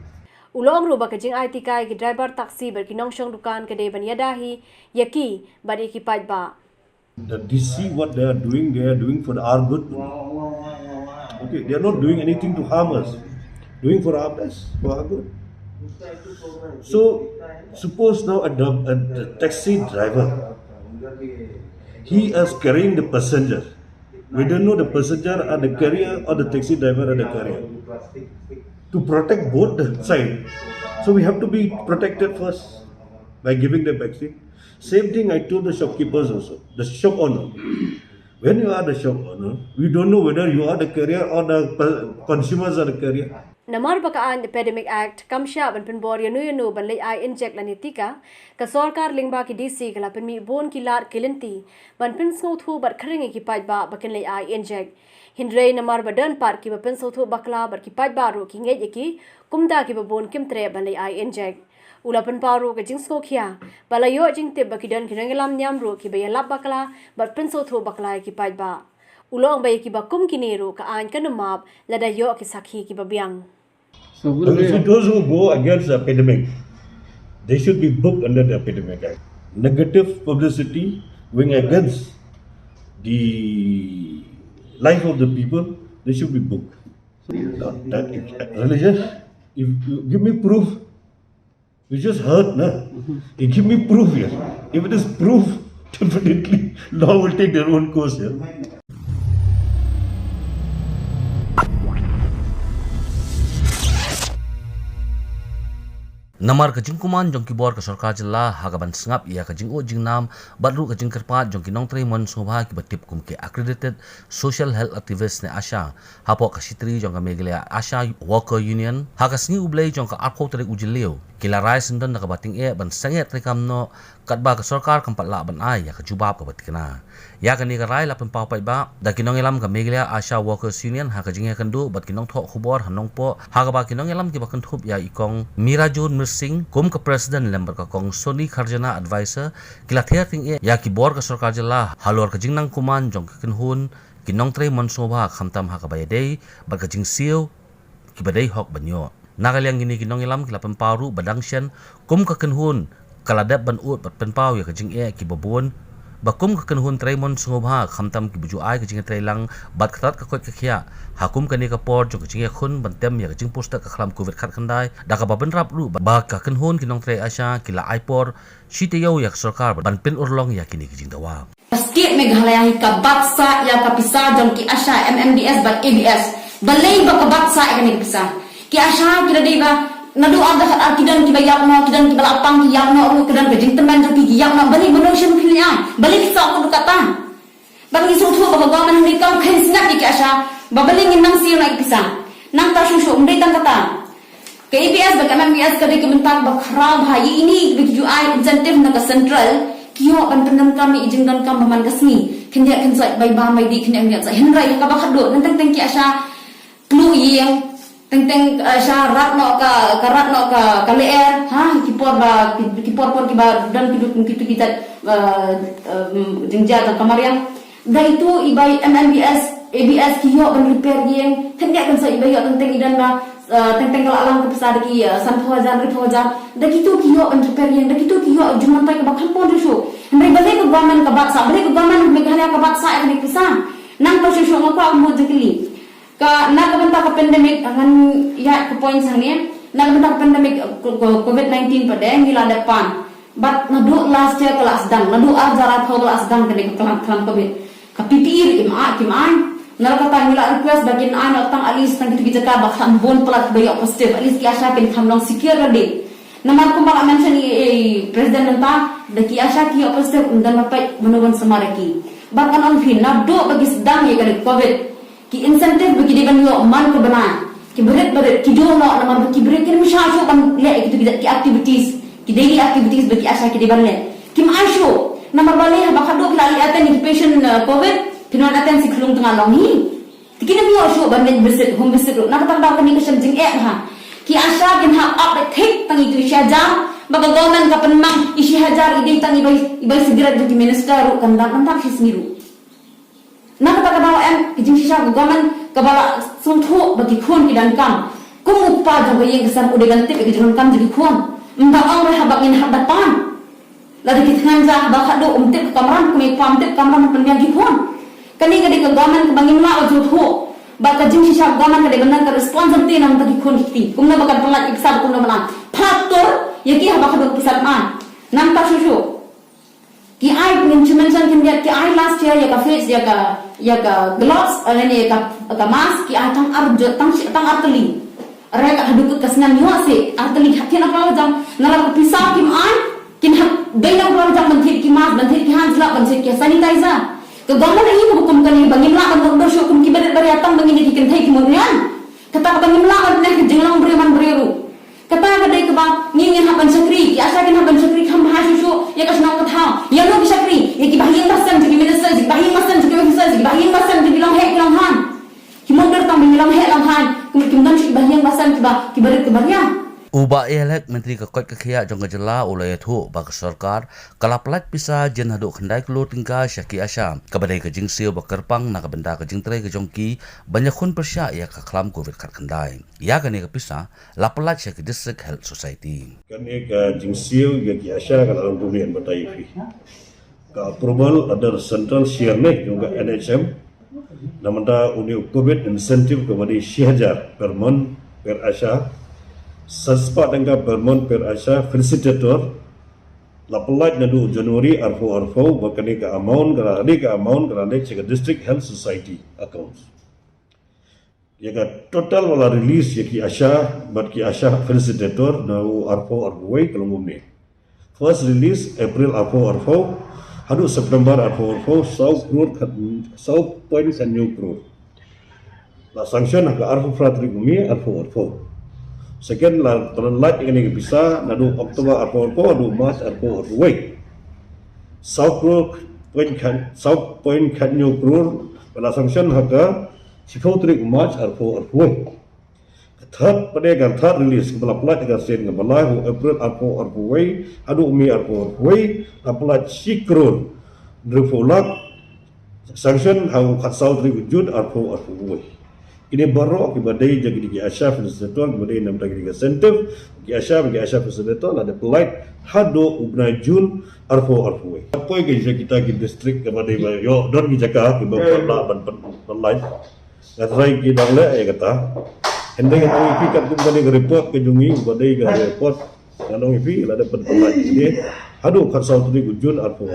Ulong ru bakajing IT kai ki driver taxi ber kinong shong dukan kade ban yadahi yaki bari ki paj ba. The DC what they are doing for our good. Okay, they are not doing anything to harm us. Doing for our best, for our good. So, suppose now a taxi driver, he is carrying the passenger. We don't know the passenger or the carrier or the taxi driver or the carrier. To protect both the side, so we have to be protected first by giving the vaccine. Same thing I told the shopkeepers also, the shop owner. When you are the shop owner, we don't know whether you are the carrier or the consumers are the carrier. Namar bakaan Epidemic Act kamsha ban penbor yanu ban lay ai inject lanitika ka sarkar lingba ki DC kala pen mi bon ki lar kilinti ban pen thu bar khring ki paj ba bakin lay ai inject hindrei namar badan par ki ba pen thu bakla bar ki paj ba ro ki nge ki kumda ki ba bon kim tre ban lay ai inject ula pen paru ka jing sko khia balayo jing te bakidan kinangelam nyam ro ki ba yalap bakla bar pen thu bakla ki paj ba ulong bay ki ba kum kinero ka an kanumab ladayo ki sakhi ki ba biang. So those who go against the epidemic, they should be booked under the Epidemic Act. Negative publicity going against the life of the people, they should be booked. That religious, if you give me proof, you just heard, na? You give me proof here. If it is proof, definitely law will take their own course here. Namar kajing kuman jong kibor ka sarkar jela hagaban sengap ia kajing o jing nam badru kajing kerpat jong kinong tri mon sobha ki batip kum ke accredited social health activist ne asha hapo ka sitri jong ka megle asha worker union hagasni ublei jong ka arko tri ujilio kila rai sendan na ka bating e ban sanget tri kamno katba ka sarkar kampat la ban ai ya ka jubab ka batikna ya kani ka rai la pen pau pai ba da kinong elam ka megle asha workers union ha kajing ya kandu bat kinong tho khubor hanong po hagaba kinong elam ki bakan thup ya ikong mirajun Singh kum ka president lembar ka kong Sony Kharjana advisor kila thea ting e ya ki bor ka sarkar jela halor ka jingnang kuman jong ka kinhun kinong tre mon sobha khamtam ha ka bayadei bar ka jing siu ki badai hok banyo nagaliang gini kinong ilam kila pemparu badang shen kum ka kinhun kala dab ban ut bat penpau ya ka jing e ki babun bakum ka kinhun tre mon sobha khamtam ki buju ai ka jing tre lang bat khatat ka kot ka khia hakum kani ka por jong ka jing khun bantem ya ka jing poster ka khlam covid khat khandai da ka baben rap ru ba ka kinhun kinong tre asha kila ai por shite yo ya sarkar ban pin urlong ya kini ki jing dawa state meghalaya hi ka batsa ya ka pisa jong ki asha mmds bat abs balai ba ka batsa ya kani pisa ki asha kila dei ba nadu ada kidan ki bayak no kidan ki balapang ki yang no kidan ke jing teman ki yang no balik manusia pilih balik kita aku kata balik isu tu bahawa gaman ni kau khen snap ki asha babalik nang siu naik pisang nang ta shushu umdai tan kata KBS ba MMBS ka de kementar ba kharab hai ini biju ai incentive na ka central kiyo ban penam kami ijing dan kam baman kasmi kenya kan sai bai ba mai di kenya ngia sai henrai ka ba khado nang teng ki asha plu yang teng asha ratno ka leer ha kipor por ki ba dan kitu kita jingja ta kamariang da itu ibai MMBS ABS kiyo ban repair yang kenya kan sai ibai teng idan ba teng alam ke besar ki sanpojan ripojan da kitu kiyo ban repair yang da kitu kiyo juman tai ka ba khampon risu henrai bale ka gaman ka baksa bale ka gaman meghalaya ka baksa ek pisang nang pa shu ngako mo jekli ka nagabanta ka pandemic angan ya ko point sangnya nagabanta ka pandemic COVID-19 pada ngila depan but nadu last year kelas dang nadu ajaran kelas dang kene kelam covid ka PPE kimai nalakata ngila request bagian an tang alis tang gitu jaka bakhan bon plat bayo positif alis ki asha ken khamlong secure de namar ko mala mention president nanta de ki asha ki positif undan mapai menugon samaraki but on fin nadu bagi sedang ya kene covid ki incentive bagi deban yo man ko bana ki berit ki do no namar ki berit ki misha sho ban le ki ki activities ki daily activities bagi asha ki deban le ki ma sho namar bale ha bakado ki lali aten ki patient covid kinon aten si khulung tanga long hi tikina mi sho ban net visit home visit na ka tang ni ka jing e ha ki asha kin ha up the take tang itu sha jam baga government ka penmang isi hajar ide tang ibai segera jadi minister ru kan dan tak sismiru nak kata bawa kijing sisa gaman kabala suntu bagi khon ki dan kam kum uppa jo yang kesan ude ganti bagi jon kam jadi khon mba ang re habak in hadapan lagi kithan ja ba khado umtip kamran kum pamtip kamran pendiam ki khon kani kadi ka gaman bangin la jo tho ba ka jing sisa gaman kadi benar ka responsibility nam tagi khon ki kum na bakan pelat iksa kum na manan faktor yaki habak khado kisan an nam ta shushu ki ai mention ki ai last year ya ka face ya ka gloves ne ka mask ki ai tang arjo tang arteli re ka hadu ka snan yo se arteli khatin apa jam nala pisau kim an kin beina pro jam banthir ki mask banthir ki hands la banthir ki sanitizer ke gaman ini hukum kan bangin la kan do shukum ki bedet bari atang bangin di kin thai ki munyan kata bangin la kan ne jinglang breman breru kata ka dai ka ba ngi haban sakri ki asa kin haban sakri kham ha shu ya ka snang ka tha ya no ki sakri ya ki bahin masan ki minister ki bahin masan ki officer ki bahin masan ki bilang he bilang han ki modar tam bilang he lang han ki dan ki bahin masan ki ba ki barit ki barya uba elek menteri ka kot ka khia jong ka jela ulai thu ba ka sarkar kala plat pisa jen hadu khandai klo tingka syaki asam ka badai ka jing siu ba kerpang na ka benda ka jing tre ka jongki banyak khun persya ya ka khlam covid khat khandai ya ka ne ka pisa la plat syaki district health society kan ka jing siu ya ki asya ka dalam bumian batai fi ka approval ada central share ne juga NHM namanta uni covid incentive ka badi 6000 per month per asya Saspa dengan bermon per asya felicitator lapelat nadu Januari arfo bakani ka amount kerana ni ka district health society accounts Jika total wala release ya ki Asha, but ki Asha felicitator na arpo arway kalau mumni. First release April arpo, hadu September arpo, South Point and New Crore. La sanction aga arpo fratri gumi arpo. Second la terlight ini bisa nadu Oktober arpo, adu March arpo way. South Point can New Crore, la sanction aga Sifotrik March arpo. Third release kepala pelat dengan sen kepala April arpo way, adu Mei arpo way, pelat Sikron Drefolak sanction hau katsau tri Jun arpo way. Ini baru kibadai jadi di Asia Facilitator kibadai nam tagi di center di Asia Facilitator ada pelat hado ubna Jun arpo way. Apa yang kita distrik kibadai yo don kijaka kibadai pelat Ngatrai ki dangle kata hendai kami pikat tu bani report ke jungi badai ke report nalong ipi lada pentelat ini hadu karsau tu gujun arpo.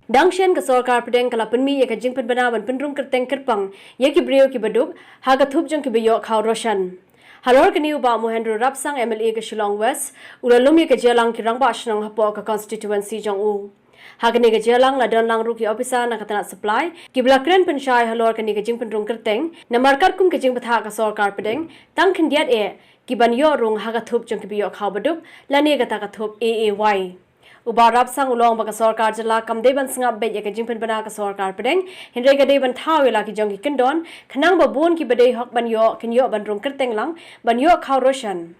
Dangshen ke sarkar pedeng kala penmi ya ke jing penbana ban penrung kerteng kerpang ya ki brio ki baduk haga thup jong ki beyo khaw roshan. Halor kini uba Mohendro Rapsang MLA ke Shillong West, ulalumi ke Jelang ki rangba ashnang hapo ke constituency jong u. Hagani ke Jelang la dan lang ruki officer na katana supply, ki blakren pensyai halor kini ke jing penrung kerteng, na markat kum ke jing betha ke sarkar pedeng, tang kendiat ki ban yo rung haga thup jong ki biyo khaw baduk, lani kata ka thup AAY. Uba Rapsang ulong baka sarkar jala kamdeban sngap bet ya ke jing penbana ke sarkar pedeng, hindai ke deban thaw la ki jong ki kendon, khnang ba bon ki bedai hok ban yo kin yo ban rung kerteng lang, ban yo khaw roshan.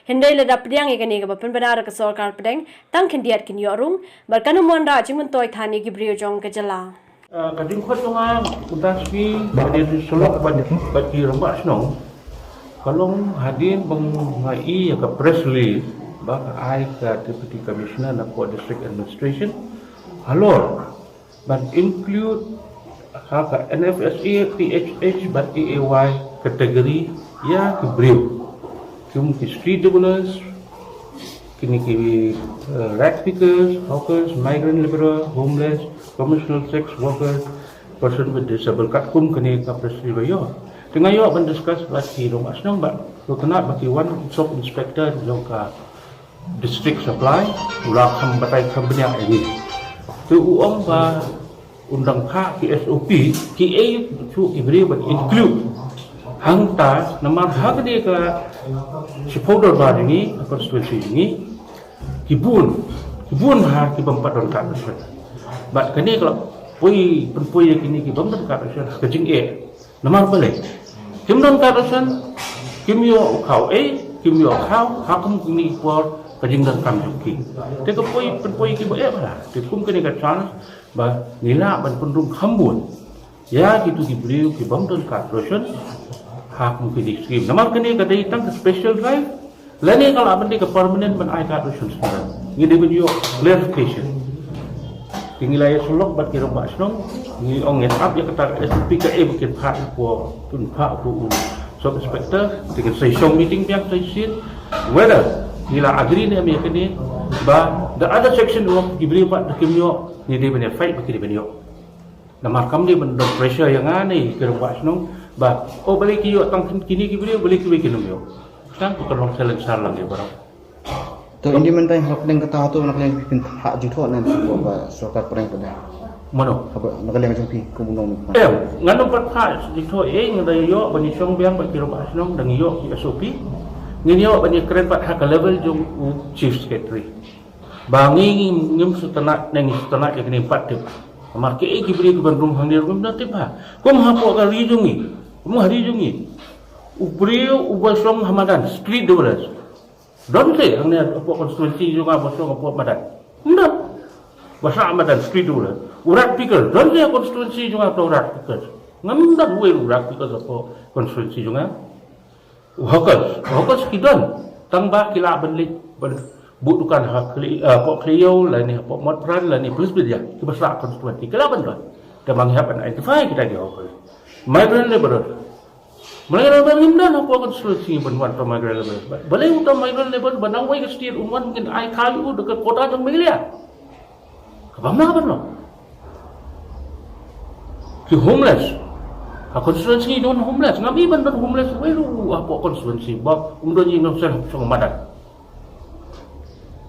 Hindai le dap diang ya ke ni ke ba penbana ke sarkar pedeng, tang kendiat kin yo rung, barkanu mon ra jimun toy thani ki brio jong ke jala. Kading khot nga utaspi bade sulok badi rambak snong. Kalong hadin bang ngai ya ke press release baka ai ka Deputy Commissioner na po District Administration halor but include ka NFSA PHH but AAY kategori ya kibriu kum ki street dwellers kini ki rat pickers, hawkers, migrant laborer, homeless, commercial sex workers, person with disabled kat kum kini ka prescribe yo dengan yo ban discuss baki rumah senang ba lo kena baki one sub inspector yo ka district supply ulah kam batai kam banyak ini tu uang ba undang ka ki SOP ki A tu ibri but include hangta namar hak dia ka supporter ba ini constituency ini kibun ha ki bampat don ka but kini kalau pui kini ki bampat ka kejing A namar balik kim don ka kim yo khau A kim yo khau hakum kini for kajing dan kam juki. Teka poi ki ba lah. Tekum kene ka chance ba nila ban pendung khambun. Ya gitu ki beliau ki bangton ka roshan hak mungkin di scheme. Namar kene ka dai tang special drive. Lani kalau aban di ka permanent ban ai ka roshan sekarang. Ngide ben yo clarification. Tinggal ya sulok bat ki robak snong ni ong get up ya kata SPK bukan hak ko tun hak ko so inspector dengan session meeting biang session whether nila agree ni ambil kini ba the other section of gibri pak kimyo ni dia punya fight bagi dia punya nama kam dia benda pressure yang aneh ke rumah senong ba oh balik kiyo tang kini gibri balik kiyo kinumyo kan bukan long salang dia barang to ini mentai hak dengan kata tu nak yang bikin hak juto nanti ba sarkar perang pada mano apa nak yang macam pi kumunong ngano pat hak juto ngadai yo bani song biang bagi rumah senong dan yo SOP nginyo banyak keren pat hak level jong chief secretary bangi ngim sutanak neng sutanak yang ni pat tip marke ki beri ke bandung handir kum na tip ha kum hapo ka rijungi kum harijungi ubrio ubasong hamadan street developers don te ang ni apo constituency jong abasong apo madan nda basa hamadan street developers urat picker don te constituency jong apo urat picker ngamda we urat picker apo constituency jong Hawkers kidan tangba kila benlik butukan hak pok Cleo lah ni pok Motran lah ni plus dia kebesar konstituensi kila bendak dan menghiap identify kita di hawkers migrant laborer Mereka ngimdan apa konstruksi benwan pemagran level. Boleh utama migran level benang wai ke setiap umman mungkin ai kayu dekat kota jang milia. Kabamna apa no? Ki homeless. A konstruksi don homeless. Ngabi ban don homeless wai lu apa konstruksi bab umdon yang no sen song madan.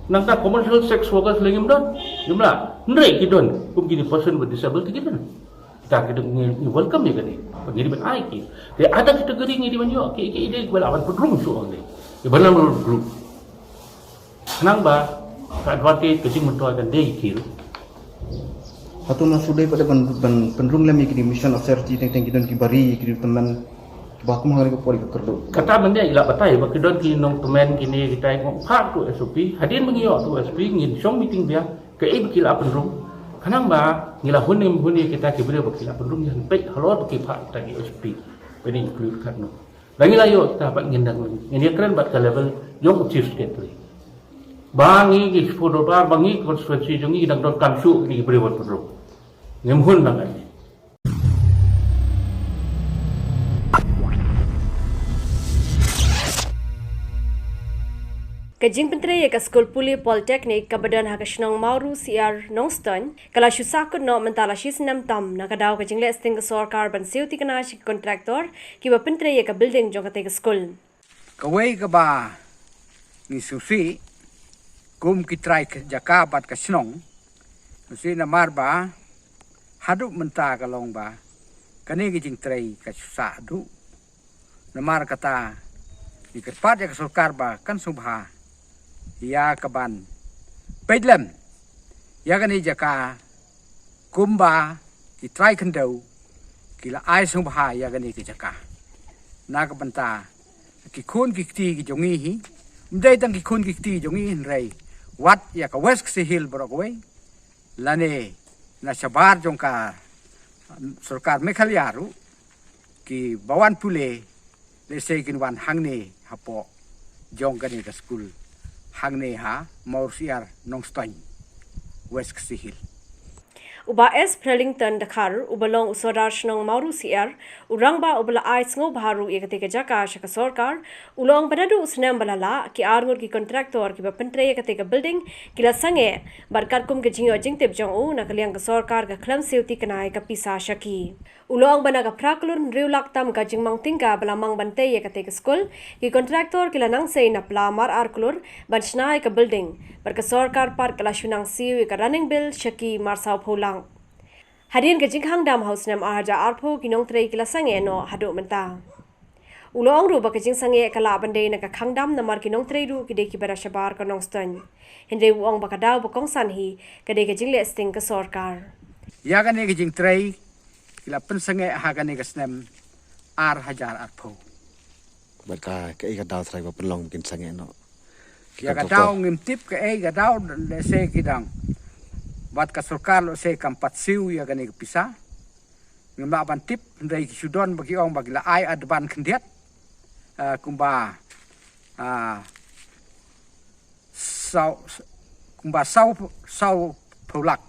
Nang ta commercial sex workers lagi don. Jumlah ndrei kidon gini person with disability kidon. Kita kita welcome ya kan ni. Bagi ban ai ki. Dia ada kategori ni di mana ke ide bala awan pedrung so ni. Di bala group. Nang ba advocate kecing mentua dan dia kir. Atau masudai pada penrung lem ikri mission of charity teng kidon ki bari ikri teman baku mengalami kepoli kerdo. Kata benda ila batai bagi don ki nong teman kini kita ngok hak tu SOP. Hadin mengiyo tu SOP ngin song meeting dia ke ibkila penrung. Kanang ba ngila huni kita kibere bakila pendung yang baik halor baki pak tagi SP ini include kan no lagi layo kita dapat ngendang ini keren bat ke level yang chief secretary bangi ki foto ba bangi konstitusi jongi dang don kamsu ini kibere wat pendung ngemhun bangai Kajing Penteri ya Skul Puli Politeknik Kabadan Hakashnong Mauru CR Nongston kala syusakut no mentala shis nam tam nakadaw kajing le sting sarkar ban siuti kana shi kontraktor kiba Penteri ya ka building jong kate skul kawai ka ba ni susi kum kitrai jaka bat kashnong susi na marba hadu menta kalong ba kani kajing trai ka syusa du namar kata ikat ya sarkar ba kan subha ya kaban pedlem ya kan jaka kumba ki try kendau kila ai sung bha ya kan ki jaka na ka banta ki khon ki ti ki jongi hi mdai tang ki khon ki ti jongi hin rei wat ya ka west se hill brokwe lane na sabar jong ka sarkar mekhaliaru ki bawan pule le se kin wan hangne hapo jong kan ka school hangne ha Maursiar Nongstoin West Sihil Uba S Prelington Dakar ubalong usodar shnong Mauru CR urangba ubala ais ngo baharu ikate ke jaka shaka sarkar ulong banadu usnam balala ki arngur ki kontraktor ki bapentre ikate ke building kila sange barkar kum ke jingyo jingtip jong u nakaliang ke sarkar ka klam seuti kanai ka pisa shaki ulong bana ka praklun riulak tam ka jingmang tingka balamang bante ikate ke skul ki kontraktor kila nang sei na plamar arklur bansnai ka building barka sarkar par kala shunang siu ka running bill shaki marsau pholang Hadirin ke jingkhang dam house nam aja arpo kinong trei kila sange no hadu menta. Ulong ru ba ke jing sange kala bande na ka khangdam namar kinong trei ru kide ki bara shabar ka nongston. Hinde uong ba kadaw ba kong sanhi kade ke jing le sting ka sarkar. Ya kan ke jing trei kila pen sange ha kan ke snem ar hajar arpo. Barka ke ka daw trai ba penlong kin sange no. Ya ka daw ngimtip ke ka daw le se kidang. Bat ka sarkar lo se kampat siu ya gani pisa ngimba ban tip ndai sudon bagi ong bagi la ai adban kendiat kumba sau polak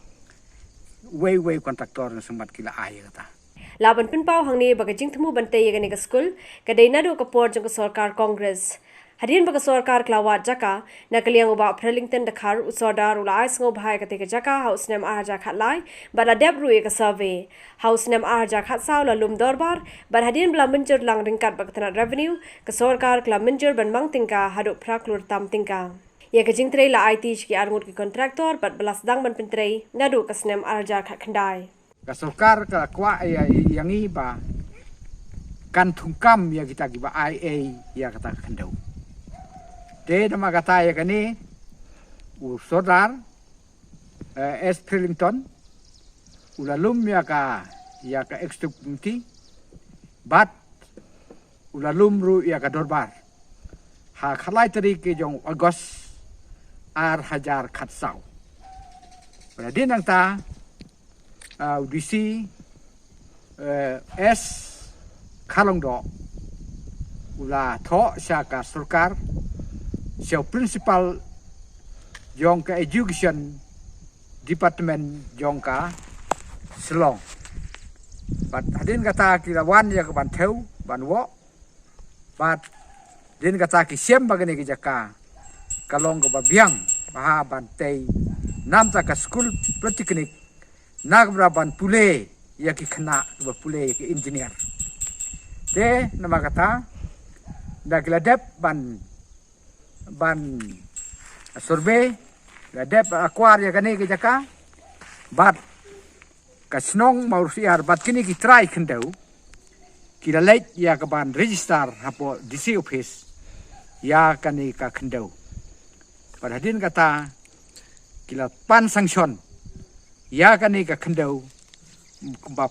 way kontraktor sembat kila ai kata Laban pinpau hangni baga jingthmu bante yagani ka skul kadai nadu ka por jong ka sarkar congress Hadirin baka sarkar klawat jaka nakaliang uba Prelington Dakar usodar ulai sngo bhai kate ke jaka house nam arja khatlai bada debru ka survey house nam arja khatsau la lum dorbar bar hadirin bla minjur lang ringkat baka tana revenue ka sarkar kla minjur ban mang tingka hadu praklur tam tingka ya ka jingtrei la IT ki arngut ki kontraktor bat belas dang ban pintrei nadu ka snam arja khat khandai ka sarkar ka kwa yang iba kan thungkam ya kita ki ba IA ya kata khandau Te nama kata ya kani usodar S Prelington ulalum ya ka executive committee bat ulalum ru ya ka dorbar ha khalai tari ke jong Agos ar hajar khatsau berarti nang ta audisi S Khalongdo ula tho syaka sarkar Siau principal jong ka education department jong ka Selong. Bat hadin kata kilawan ya ke ban theu ban wo bat din kata ki siam bagani ki jaka kalong ko babiang baha bantei nam ta ka school pratiknik nagbra ban pule ya ki khna ba pule ki engineer te nama kata da kiladep ban survey ladep akwar ya kani ki jaka bat kasnong mausiar bat kini ki try khendau kila late ya ka ban register hapo DC office ya kani ka khendau pada din kata kila pan sanction ya kani ka khendau ba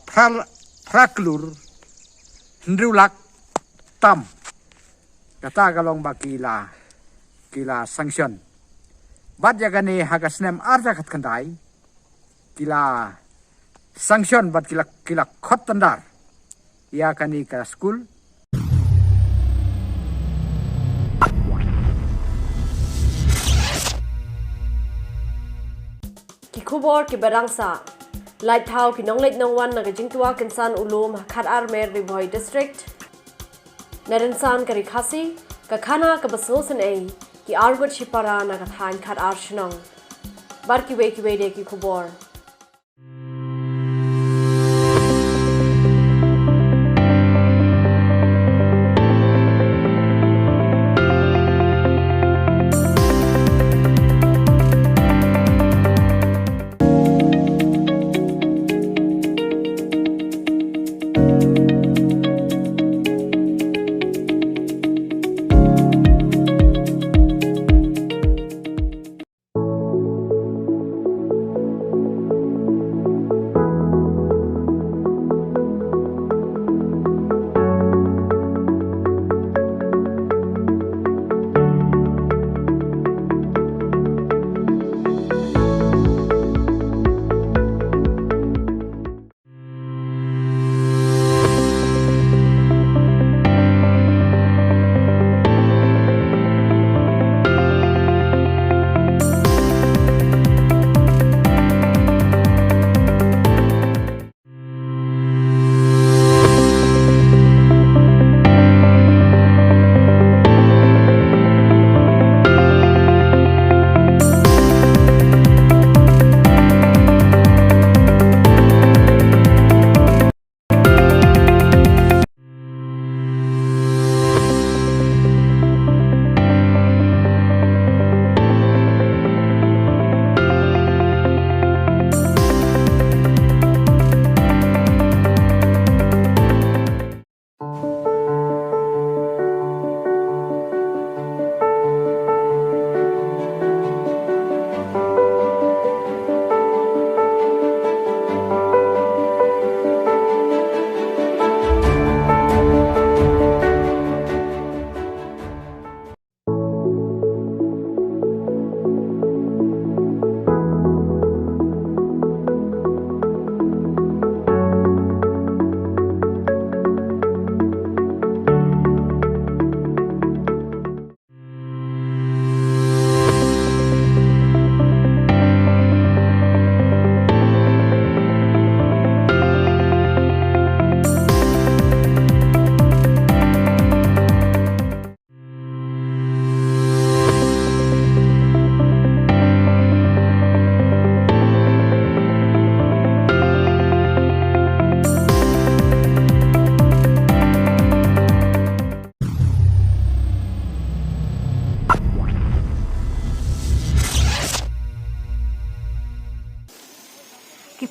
praklur hendrulak tam kata kalong ba kila sanction bat ya kani hagasnem arja khat khandai kila sanction bat kila khot tandar ya kani ka school ki khubor ki barangsa light thau ki nonglet nongwan na jingtua kinsan ulum khat armer ribhoi district naransan ka RiKhasi ka khana ka basosan ei ki argut shipara na ka than khat arshnong bar ki we de ki khubor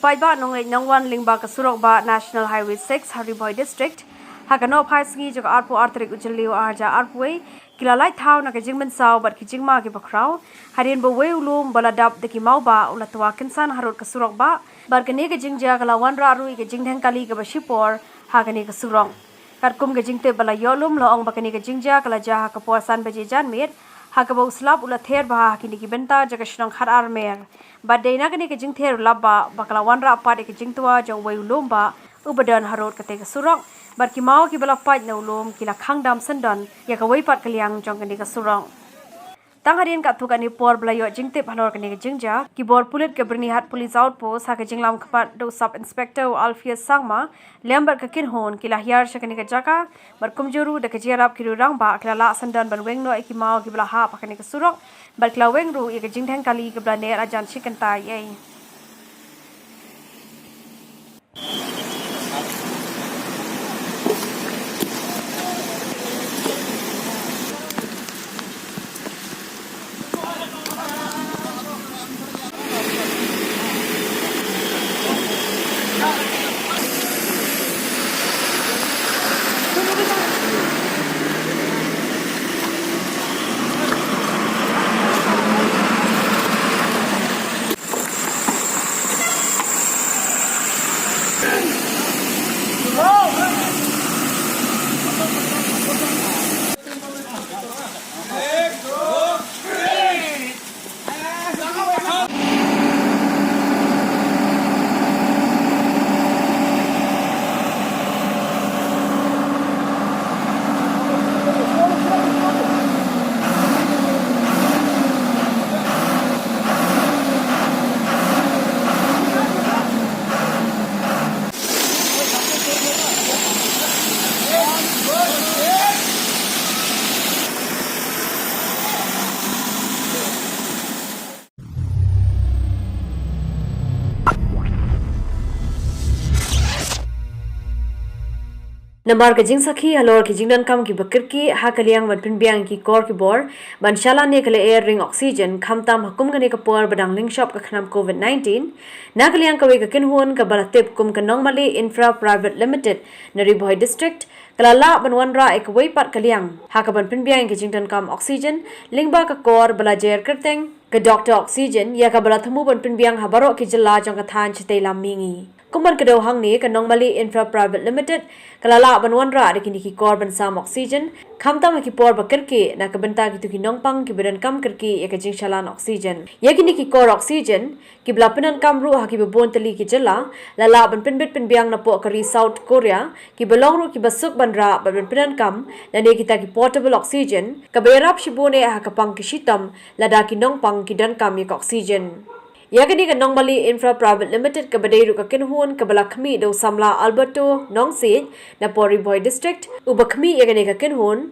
Paiba nonglei nangwan lingba ka surokba National Highway 6 Haribhoi District hakano phaisngi jog arpo artrik ujliu arja arpwei kilalai thau na ka jingmen saw bat ki jingma ki bakrau harien bo we ulum baladap de ki mauba ulatwa kinsan harut ka surokba bargane ka jingja kala wanra ru ka jingdheng kali ka bashipor hagane ka surong karkum ka jingte bala yolum lo ong bakane ka jingja kala jaha ka porsan beje janmir hakabo slap ulather ba hakini ki benta jagashnong khar armer badena kani ke jingther labba bakala wanra apade ke jingtua jong wei ulomba ubadan harot kate ka surong bar ki mau ki bala paj na ulom kila khangdam sandan ya ka wei pat kaliang jong kani ka surong Tang harian kat tu kan ni por belayo jingte halor kan ni jingja kibor pulit ke bernihat police outpost ha ke jinglam kepat do sub inspector Alfias Sangma lembar ke kin hon ki lahyar shakani ke jaka bar kumjuru de ke jiarap ki rang ba kala la sandan ban weng no ikimau ki bela ha pakani ke surok bar kla weng ru ke jingthang kali ke bela ne ajan chicken tai ei Nambar ke jing sakhi halor ke jingdan kam ki bakir ki ha kaliang mat pinbiang ki kor ki bor ban shala ne kale air ring oxygen khamtam hakum gane ka por badang ling shop ka khnam COVID-19 na kaliang ka we ka kin huan ka balatip kum ka nongmali infra private limited na riboy district kala la ban wanra ek wei pat kaliang ha ka ban pinbiang ki jingdan kam oxygen lingba ka kor bala jer kerteng ka doctor oxygen ya ka bala thamu ban pinbiang ha baro ki jilla jong ka than chite lam mingi kumban kedau hang ni ka nongmali infra private limited kalala banwanra de kini ki korban sam oxygen khamtam ki por bakar ke na ka banta ki tu ki nongpang ki beran kam karki ya ka jing chalan oxygen ya kini ki kor oxygen ki blapenan kam ru ha ki bon tali ki jala lala ban pinbit pinbiang na po kari South Korea ki belong ru ki basuk banra ban pinan kam na ne kita ki portable oxygen ka berap shibone ha ka pang ki shitam lada ki nongpang ki dan kam ya oxygen Yakini ka Nongmali Infra Private Limited ka badairu ka kinhuan ka balakmi do samla Alberto Nongsid na Pori Boy District ubakmi yakini ka kinhuan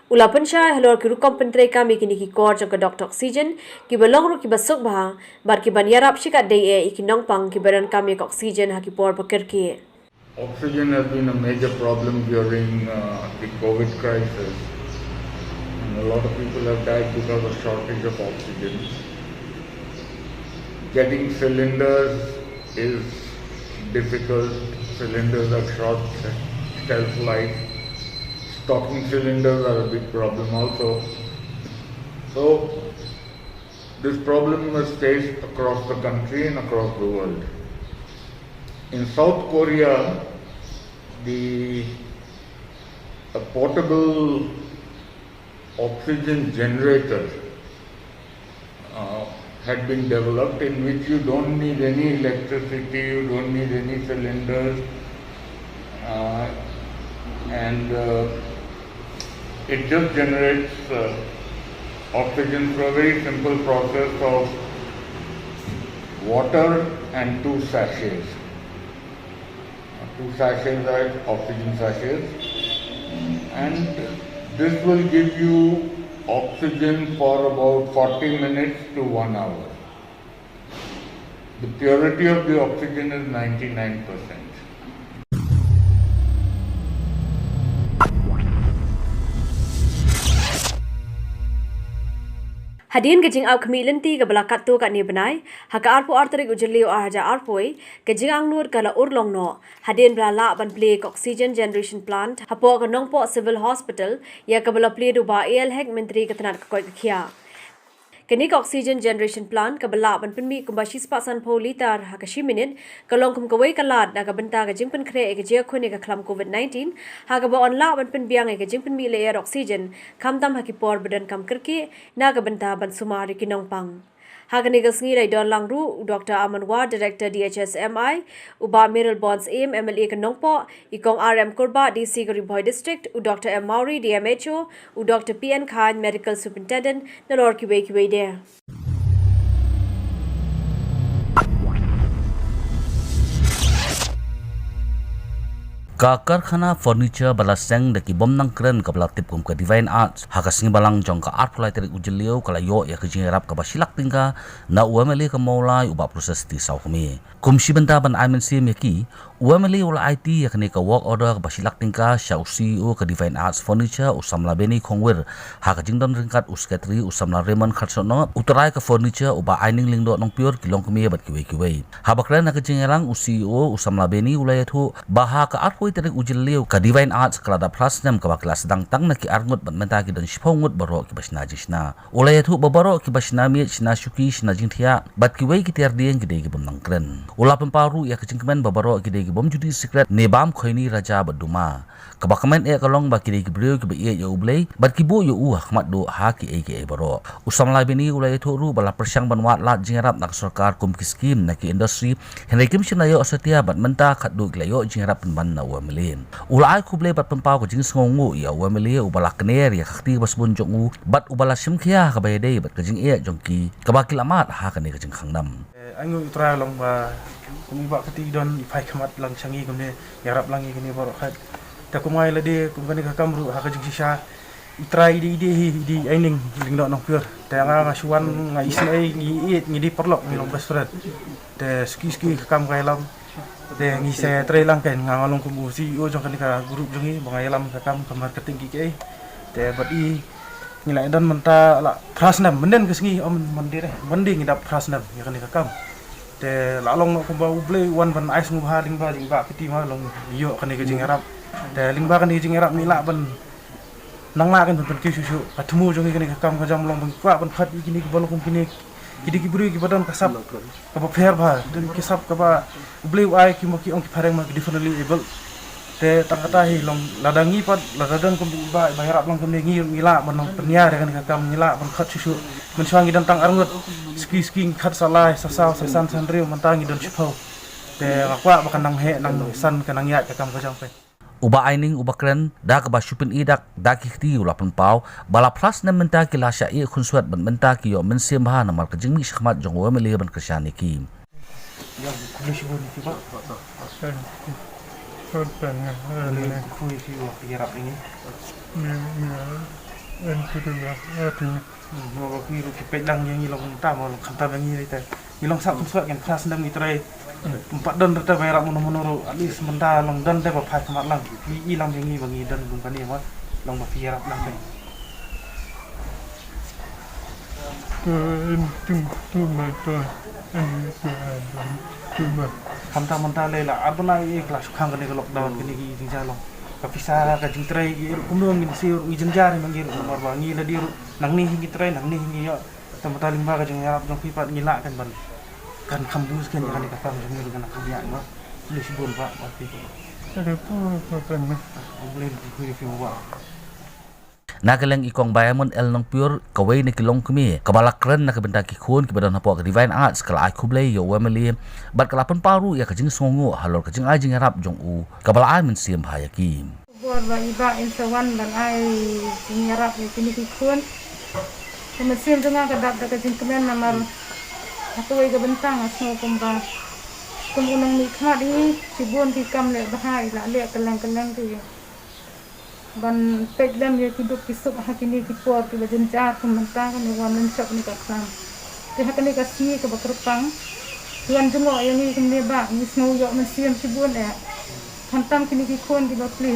ulapan siya halor ki rukam pentre kami kini ki kor jang ka Dr. Oxygen ki balong ru ki basuk bah bar ki banyarap shikat daye ikinong pang ki baran kami ka oxygen ha ki por bakir ki Oxygen has been a major problem during the COVID crisis. And a lot of people have died because of shortage of oxygen. Getting cylinders is difficult. Cylinders are short shelf life. Stocking cylinders are a big problem also. So this problem is faced across the country and across the world. In South Korea, a portable oxygen generator had been developed in which you don't need any electricity, you don't need any cylinders, and it just generates oxygen through a very simple process of water and 2 sachets. 2 sachets are oxygen sachets, and this will give you oxygen for about 40 minutes to 1 hour. The purity of the oxygen is 99%. Hadin ke jing au khmi lenti ke balakat tu kat ni benai ha ka arpo artarik ujeli o aja arpoi ke jing ang nur kala urlong no hadin bla la ban play oxygen generation plant ha po ka nongpo civil hospital ya ka bala play du ba al hek menteri ke tanat ka koi khia Kenik oxygen generation plant ka bala ban pinmi kumbashi spasan pho litar ha ka shiminit kalong kum kawai kalat na ka benta ka jingpen kre ka jia khone ka khlam COVID-19 ha ka ba on la ban pin biang ka jingpen mi layer oxygen kham tam ha ki por badan kam karke na ka benta ban sumari ki nong pang Hagani gasngi lai don langru Dr. Amanwa Director DHSMI uba Miral Bonds Aim MLA Kanongpo ikong RM Kurba DC Gariboy District u Dr. M Mauri DMHO u Dr. PN Khan Medical Superintendent nalor kiwe de. Ka karkhana furniture balaseng daki bom nang kren ka belatip kum ka Divine Arts hakasing balang jong ka art pulai terik ujeliu kala yo ya ka jingrap ka basilak tingka na uameli ka maulai uba proses ti saukmi kum sibenta ban IMC meki uameli ula IT ya kani ka work order ka basilak tingka sha CEO ka Divine Arts Furniture usamla beni khongwer ha ka jingdon ringkat usketri usamla Raymond Khatsono uterai ka furniture uba aining lingdo nong pure kilong kemi bat kiwe habakren na ka jingrang CEO usamla beni ulayathu baha ka art terik ujeliu ka Divine Arts kalada plasnam ka kelas sedang tang na ki arngut ban menta ki dan shipongut baro ki basna jisna ulaya thu babaro ki basna mi sina shuki sina jingthia bat ki wei ki terdieng ki degi bom nangkren ula pemparu ya kecingkemen babaro ki degi bom judi secret nebam khoini raja baduma ka bakamen e kalong ba ki degi brio ki ba ye yo ublei bat ki bo yo u ahmad do ha ki e baro usam lai bini ulaya thu ru bala persyang banwat lat jingarap nak sarkar kum ki skim na ki industry henry kim sina yo asatia bat menta khat do ki layo jingarap ban na Wamelin. Ulai kuble bat pempau ko jing ngongu ya Wameli ubala kner ya khakti bas bunjongu bat ubala simkhia ka bayde bat kajing e jongki ka bakil amat ha ka ne kajing khangnam. Angu utra long ba kumi ba khati don ifai khamat lang changi kumne yarap lang ikini baro khat ta kumai lade kumkani ka kamru ha kajing sisa utra di aining lingdo nong pure ta nga suan nga isai ngi di perlok ngi long basfred te ski kam kai lam de ngi se tre lang ken ngalong ku CEO jong kan ka grup jongi bangai lam ka kam marketing ki ke te bat i ngilai dan menta la prasnam menden kesngi om mandire mending dap prasnam ya kan ka kam te la long ko ba uble wan ban ais ngu ha ling ba piti ma long yo kan ka jing arab te ling ba kan jing arab ni la ban nang la kan ban ki susu atmu jongi kan ka kam ka jam long ban kwa ban khat ikini ki balong kini kidi ki buri ki badan kasap ka ba pher ba dan kisap ka ba uble ai ki mo ki ong ki phareng ma differently able te tangata hi long ladangi pat ladang kum ba bayarap long kum ngi ngila ban penia kan ka kam ngila ban khat susu men swangi dan tang arngut ski khat salai sasaw sasan sanriu mantangi dan chipau te akwa ba kanang he nang san kanang ya ka kam ka jang pe uba aining uba kren da ka ba shupin idak da ki khti ula pau bala plus na menta ki la sha e khunsuat ban menta ki yo men sem ha na mar ka jingmi shkhmat jong wa mele ban krishani ki ya ku shi bo ni ti ba Korban ne kui fi wa yarap ini en kuduga ati mo ba ki ru ki pedang yang ilong ta mo khanta bangi ni ta ilong sak khunsuat kan khas ndam ni trai empat dan rata bayar mono ali sementara long dan te ba phai khamat lang i lang yang ni bangi dan bung kani ma long ba fiarap lang pe tu ma to khanta manta le la abna i kelas khang kani lockdown kini gi jing long ka pisa ka jing trai gi kumung ni si i jenjar mangi nomor bangi la di nang ni hingi trai nang ni hingi yo tempat limba ka jing yarap jong pipat ngila kan ban kan kambus kan kan ka pam jeng dengan aku dia no lu sibun pak pasti ada apa kan boleh di film wa nagaleng ikong bayamon el nong pure kawai ni kilong kumi kabalakren na kabenta ki khun ki badan hapo ka Divine Arts kala ai khuble yo wemeli bat kalapan paru ya kajing songo halor kajing ai jing harap jong u kabala ai men sim bhayaki bor ba iba in sawan dan ai jing harap ni ki khun kemesim dengan kadap da kajing kemen namar aku ke bentang asno kumba kumunang ni kha di sibun di kam le bahai la le kelang tu ban pedlam ye kiduk kisuk hakini ki por ki bajen jar kumenta kan wan shop ni kakam te hakani ka si ke bakrpang tuan jungo yang ni kene ba ni sno yo mesim sibun ya hantam kini ki khon di bakli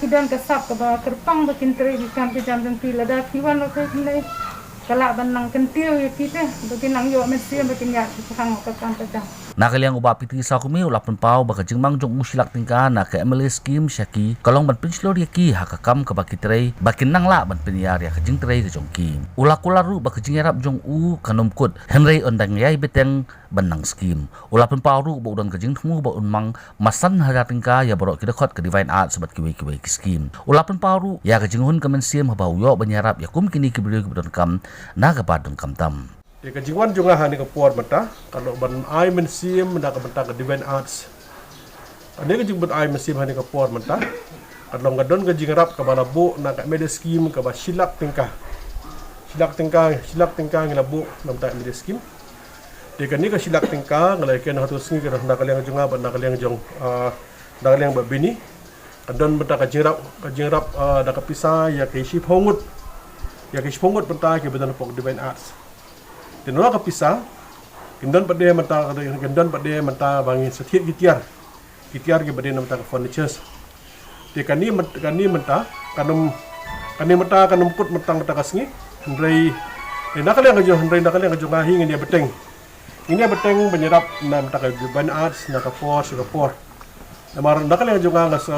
kidan ka sap ka ba kerpang bakin tre di kam ke jam pi lada kiwan lo ke ni kala banang kentiu ya kita bakin nang yo mesim bakin ya sang ka kam ta nakaliang uba piti sa kumi ulapun pau baka jingmang jong usilak tingka na ka MLA scheme syaki kalong ban pinslor yaki hakakam ka bakitrei bakin nangla ban pinyar ya kajing trei ka jongki ulakularu baka jingarap jong u kanomkut henry ondang yai beteng banang scheme ulapun pau ru bo don kajing thmu bo unmang masan haja tingka ya borok kidakot ka Divine Arts sabat kiwe ki scheme ulapun pau ru ya kajing hun kamen sim habau yo banyarap ya kum kini ki brio ki don kam na ka padon kam tam Di kejingwan juga hani ke puar mata kalau ban ai mensim nak ke mata ke divine arts. Ani ke jingbat ai mensim hani ke puar mata kalau ngadon ke jingrap ke balabu nak ke media scheme ke ba silak tingkah. Silak tingkah ngelabu nam tak media scheme. Di kan ni ke silak tingkah ngalai ken hatu singi ke nak kalian junga ban nak kalian jong nak kalian babini. Kadon mata ke jingrap nak ke pisah ya ke ship hongut. Ya ke ship hongut mata ke badan pok divine arts. Tenora kapisa, gendon pada mata bangin setiap gitiar ke pada mata furnitures. Di kani mata kanum kut mata kasngi, hendrai nakal yang ngajong ngahi ini beteng. Ini beteng penyerap mata ban arts nak force Singapore. Namar nakal yang ngajong ngas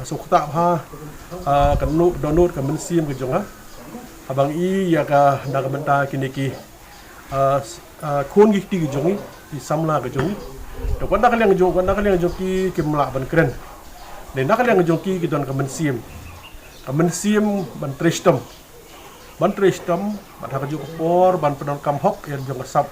sukta ha kanu donut ke mensim ke jonga. Abang ya ka nak mata kiniki kun gikti jongi di samla ke jongi to kon nakal yang joki ke mla ban kren de nakal yang joki ke don ke mensim ban tristem ban ha ke por ban pedon kam hok yang jong sap.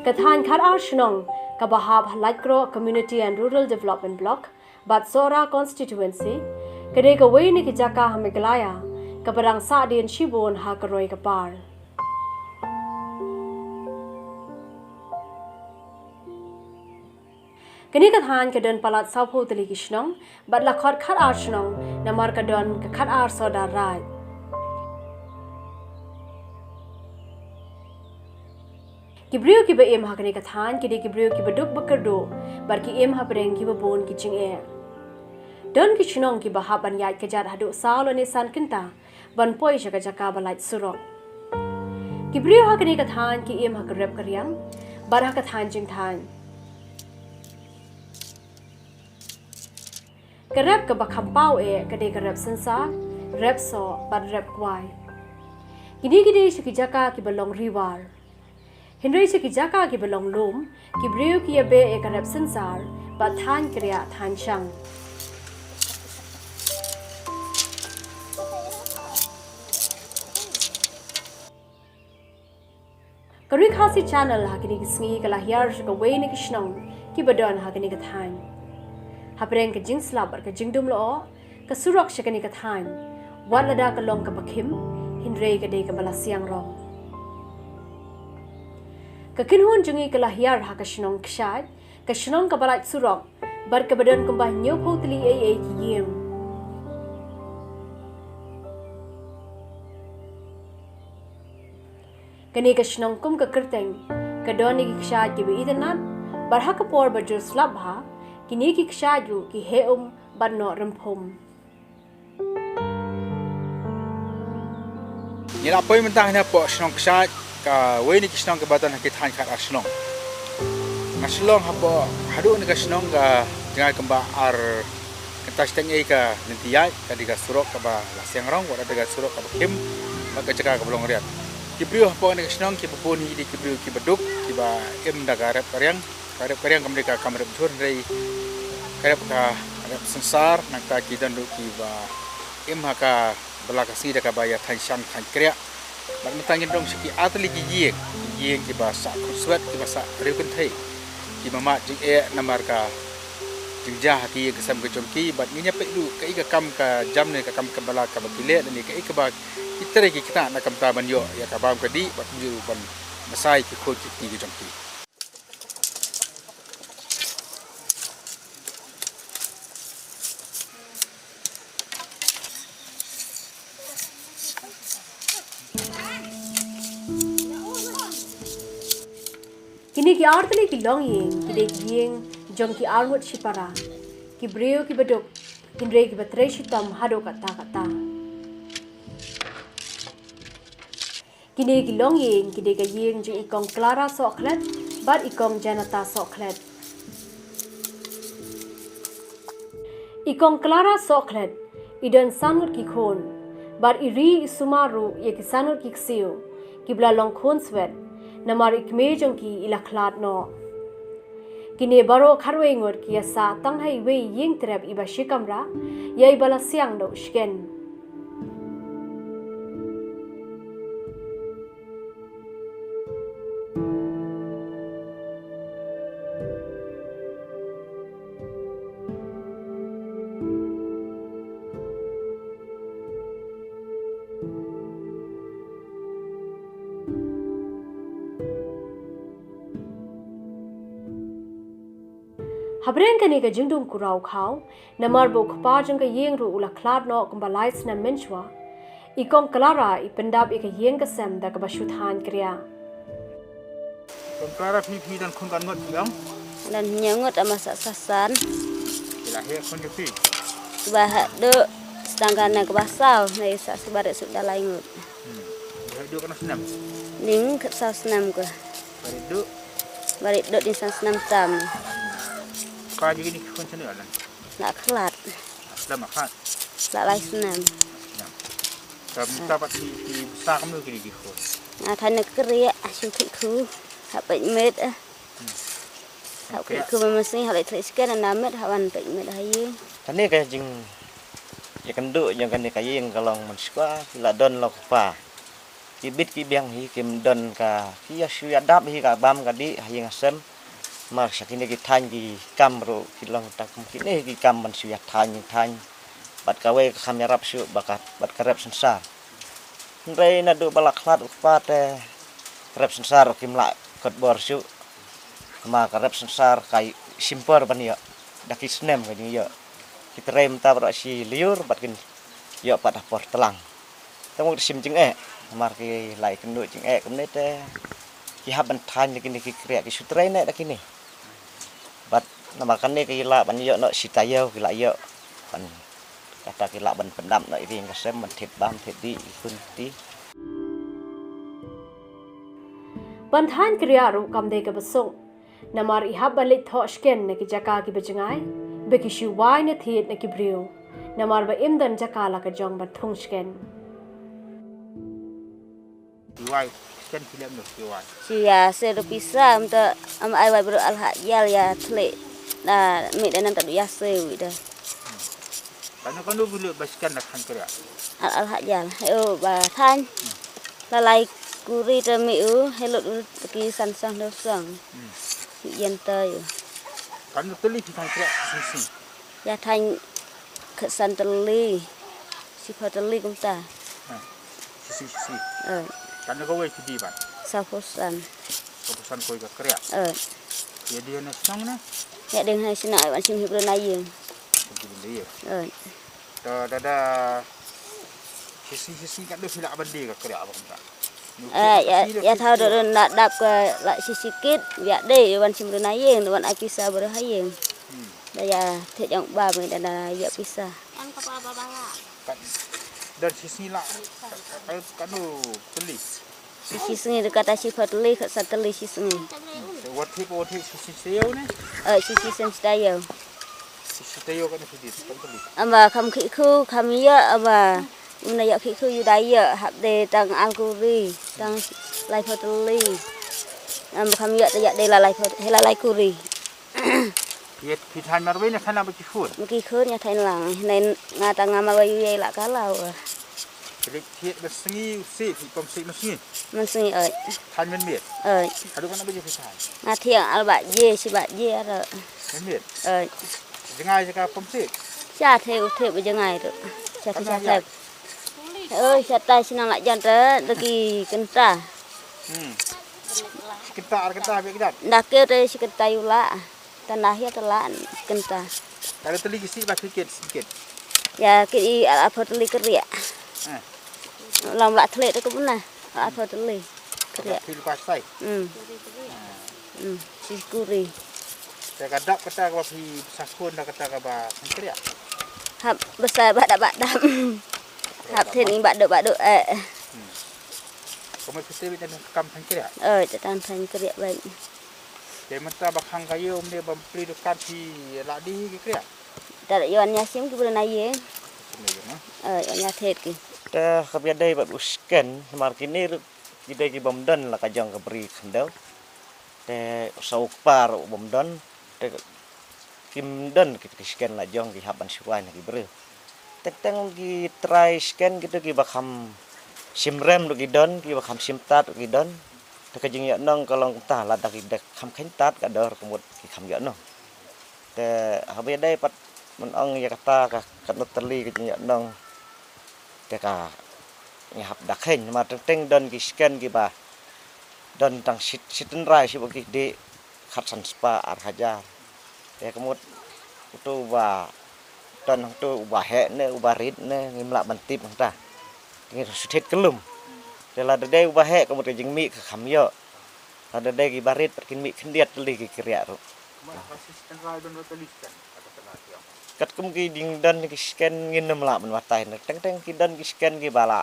Kathan Khar Shnong, Kabahab Laikro Community and Rural Development Block, Batsora Constituency, Kadeka Wayne Kijaka Hamiglaya, Kabarang Sadi and Shibon Hakaroi Kapar. Kanikathan Kadon Palat Sapo Telikishnong, but Lakot Khar Shnong, Namar Kadon Khar Soda Rai. Kibrio ki ba em hakani kathan ki de kibrio ki baduk bakardo bar ki em habreng ki babon ki ching e don ki chinong ki bahaban yai ka jar hadu saul ne san kinta ban poi shaka jaka balait suro kibrio hakani kathan ki em hakrep karyam bar hakathan jing than karep ka bakhampau e ka de karep sansa rep so bar rep kwai kini shaki jaka ki balong riwar Henry se ki jaka ki belong lom ki breu ki be e karep sensar ba than kriya than chang RiKhasi channel hakini ki sngi kala hiar ka wayne ki shnong ki badon hakini ka than hapreng ka jingslap bar ka jingdum lo ka surok shakani ka than walada ka long ka bakhim Henry ka de ka balasiang ro Kakinhun jungi kalahiar hakashnong kshad, kashnong kabalat surok, bar kabadan kumbah nyopho tili ay kiyem. Kani kashnong kum kakerteng, kadoni ki kshad ki itanat, bar hakapor bajur slabha, kini ki kshadu ki heum bar no rempom. Nila apoy mentangnya po shnong kshad, ka wayne kisnong ke batan hakit han khat asnong aslong hapo hadu ni kasnong ka jangai kemba ar ketas teng ei ka nentiai ka diga surok ka ba lasiang rong wada diga surok ka kim maka caka ka belong riat kibrio hapo ni kasnong ki bupuni di kibrio ki beduk ki ba em daga rep karyang kamri ka kamrep jur rei karep ka rep sensar nakta ki dandu ki ba em haka belakasi daga ba ya than shan than kriya Bak mentangin dong siki atli ki yeng ki bahasa kuswet ki bahasa riukan thai ki mama jing namar ka jing jah ki kesam ke chomki bat nginya pe du ka iga kam ka jam ne ka kam ka bala ka bakile ni ka ikba itere ki kita na kam ta ban yo ya ka bam ka di bat ju ban masai ki khoi ki ki chomki Kini ki artli ki long yeng jong ki arngut shipara ki breu ki beduk Indre ki batre shitam hado kata Kini ki long yeng ki de ka yeng jong ikong Clara soklet bat ikong Janata soklet Ikong Clara soklet idon sangut ki khon bar iri sumaru ye kisanur kiksiu kibla long khon swet namar ikme jong ki ilakhlat no kine baro kharwe ngot ki sa tanghai we ying trap iba shikamra yai bala siang do shken Habreng kani ka jingdum kurau khau namar bo khpa jang ka yeng ru ula khlad no kumbalais na menchwa ikong klara ipendap ik yeng ka sem da ka bashuthan kriya klara pi dan khun kan ngot yang dan nyangot ama sasan lahir khun pi bah do stangana ka basau nei sa sebare sudah lai ngot do kana senam ning ka sa senam ko bari do di sa senam tam kaji gini khun chane alan nak khlat lama khat la lai senam ta pat ti sa kam gini di khun than kriya su thi khu ha pe met ha pe khu masih halai thai skan na met hawan pe met haye kan ni ka jing ya kan do yang kan ni ka yeng kalong man skwa la don lok pa ki bit ki biang hi kim don ka ki ya su ya dap hi ka bam ka di hayeng asem mar sakine ki than ki kam ro ki long tak kini ki kam man su ya than bat ka we kamera su bakat bat karep sensar ndai na do balak khat upa te karep sensar kim la kot bor su ma karep sensar kai simpor ban ya daki snem ka ni ya kita rem ta bro si liur bat kin yo pat por telang tong sim jing mar ki lai ken do jing kum ne te ki haban than ki ni ki kre ki sutre ne da kini bat nama kan ni ki la ban yo no si tayew ki la yo ban kata ki la ban pendam no ring ka sem man thit bam thit di kun ti Banthan kriya ru kam de ka basung namar ihab balik tho shken ne ki jaka ki bajngai bekishu wai ne thiet ne ki brio namar ba imdan jaka la ka jong ba thung shken wai sken film no wai sia se do pisa am ai wai bro al hajal ya tle na mi dan tak ya se wi da kan do bulu baskan nak kan kriya al hajal yo ba than la lai kuri ta mi u hello ki san sang do sang yen ta yo kan teli kan kriya sisi ya than ke san teli si pa teli kum ta sisi kan ko we di ba saposan koi ka kriya ya dia na sang na ya deng hai sina wan sim hibro na yen da sisi kan do sila abadi ka kriya abang ta ya thao do nak dap ke la sisikit ya de wan sim na yen wan ai pisa ber hayeng da ya the jong ba me da ya pisa kan dan sisi la kan do teli sisi sengi dekat sifat teli kat sateli sisi sengi what sisi seo ne sisi sen tayew sisi tayew kan teli amba kam khi khu kam ya amba una ya khi khu yu dai ya hab de tang alkuri tang lai photeli amba kam ya de la lai kuri Yet pitan marwe na kana baki khur. Baki khur nya thain lang nen nga ta nga ma bayu ye la ka law. Jadi thiet besengi usi fi kom si mesin. Mesin ơi. Than men miet. Adu kana baki pitan. Nga thiang al ba ye si ba ye ra. Men miet. Jangai jaka kom si. Cha the u the ba jangai ro. Cha the. Ơi cha tai sinang la jan ta deki kenta. Kenta be kidat. Ndak ke te si kenta yu la. Tanah ya telan kenta. Kalau teli kisi bak sikit. Ya ki apa teli keria. Lam la teli tu pun apa teli keria. Teli pasai. Si kuri. Saya kadap kata ka pi sakun dah kata ka ba keria. Hab besar bak dam. Hab ten bak do Kamu pasti bisa kam keria. Tan keria baik. Jadi mentah bakang kayu dia beli dekat di ladi ke kira. Tak ada yang nyasim ke bulan ayah. Yang nyathet ke. Te kebiadai buat usken markini kita ki bomdon la kajang ke beri kendau. Te saukpar bomdon te kimdon kita sken la jong ki haban suai na ki beri. Teng ki try scan kita ki bakam simrem do ki don ki bakam simtat ki don. Te kajing ya nong kalong ta la da ki dek kham khentat ka dor kemut ki kham ya no. Te habiadai pat menong ya kata ka kanut terli kajing ya nong ka nyahap dakhen ma teng don ki scan ki ba don tang sitten rai si bagi di khatsan spa ar hajar ya kemut tu ba don tu ba he ne ba rit ne ngimla bantip ta ngi suthet kelum de la de ba he kemut jing mi kham yo la de ki barit perkin mi khendiat li ki kriya ro Assistant rai don tuliskan kat kum ki ding dan ki scan ngin nem la man watai ne teng ki dan ki scan ki bala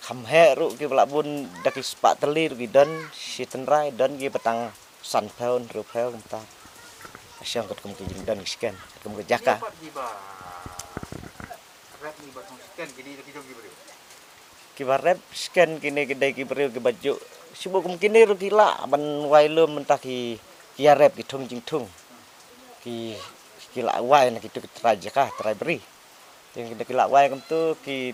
kham he ru ki bala bun dak ki spa teli ru ki dan si tenrai dan ki petang san paun ru paun ta asyang kat kum ki ding dan ki scan kum ki jaka rap ni ba scan jadi ki jong ki beri ki rap scan kini ki dai ki beri ki baju sibo kum kini ru ki la ban wailum mentah ki rap ki thung jing thung ki kila wai na kitu trajaka trai beri yang kita kila wai kum tu ki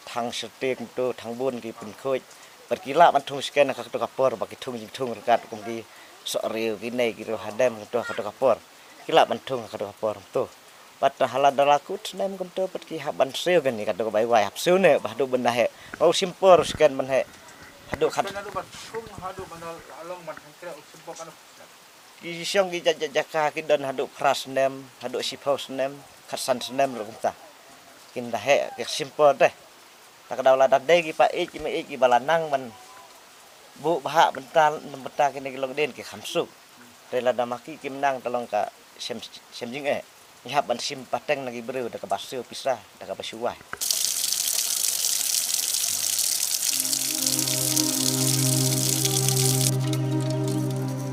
thang stik tu thang bun ki pun khoi berkila man thung sken ka tu kapor ba ki thung jing thung rekat kum ki so riu ki nei ki ro hadam tu ka tu kapor kila man thung ka tu kapor tu pat hala dalaku nem kum tu pat ki haban seu kan ni ka tu bai wai hap seu ne ba du benda he mau simpor sken man he hadu khat hadu manal along man kira usbok kan ki siang ki jaka ki don hadu pras nem hadu sipos nem khatsan nem ro ta kin da he ki simpor deh tak daw la dadai ki pa ki me ki balanang man bu bah bental benta ki ki log den ki khamsu de la damaki ki menang tolong ka sem jing nyap ban sim pateng lagi beru da ka basu pisah da ka basuai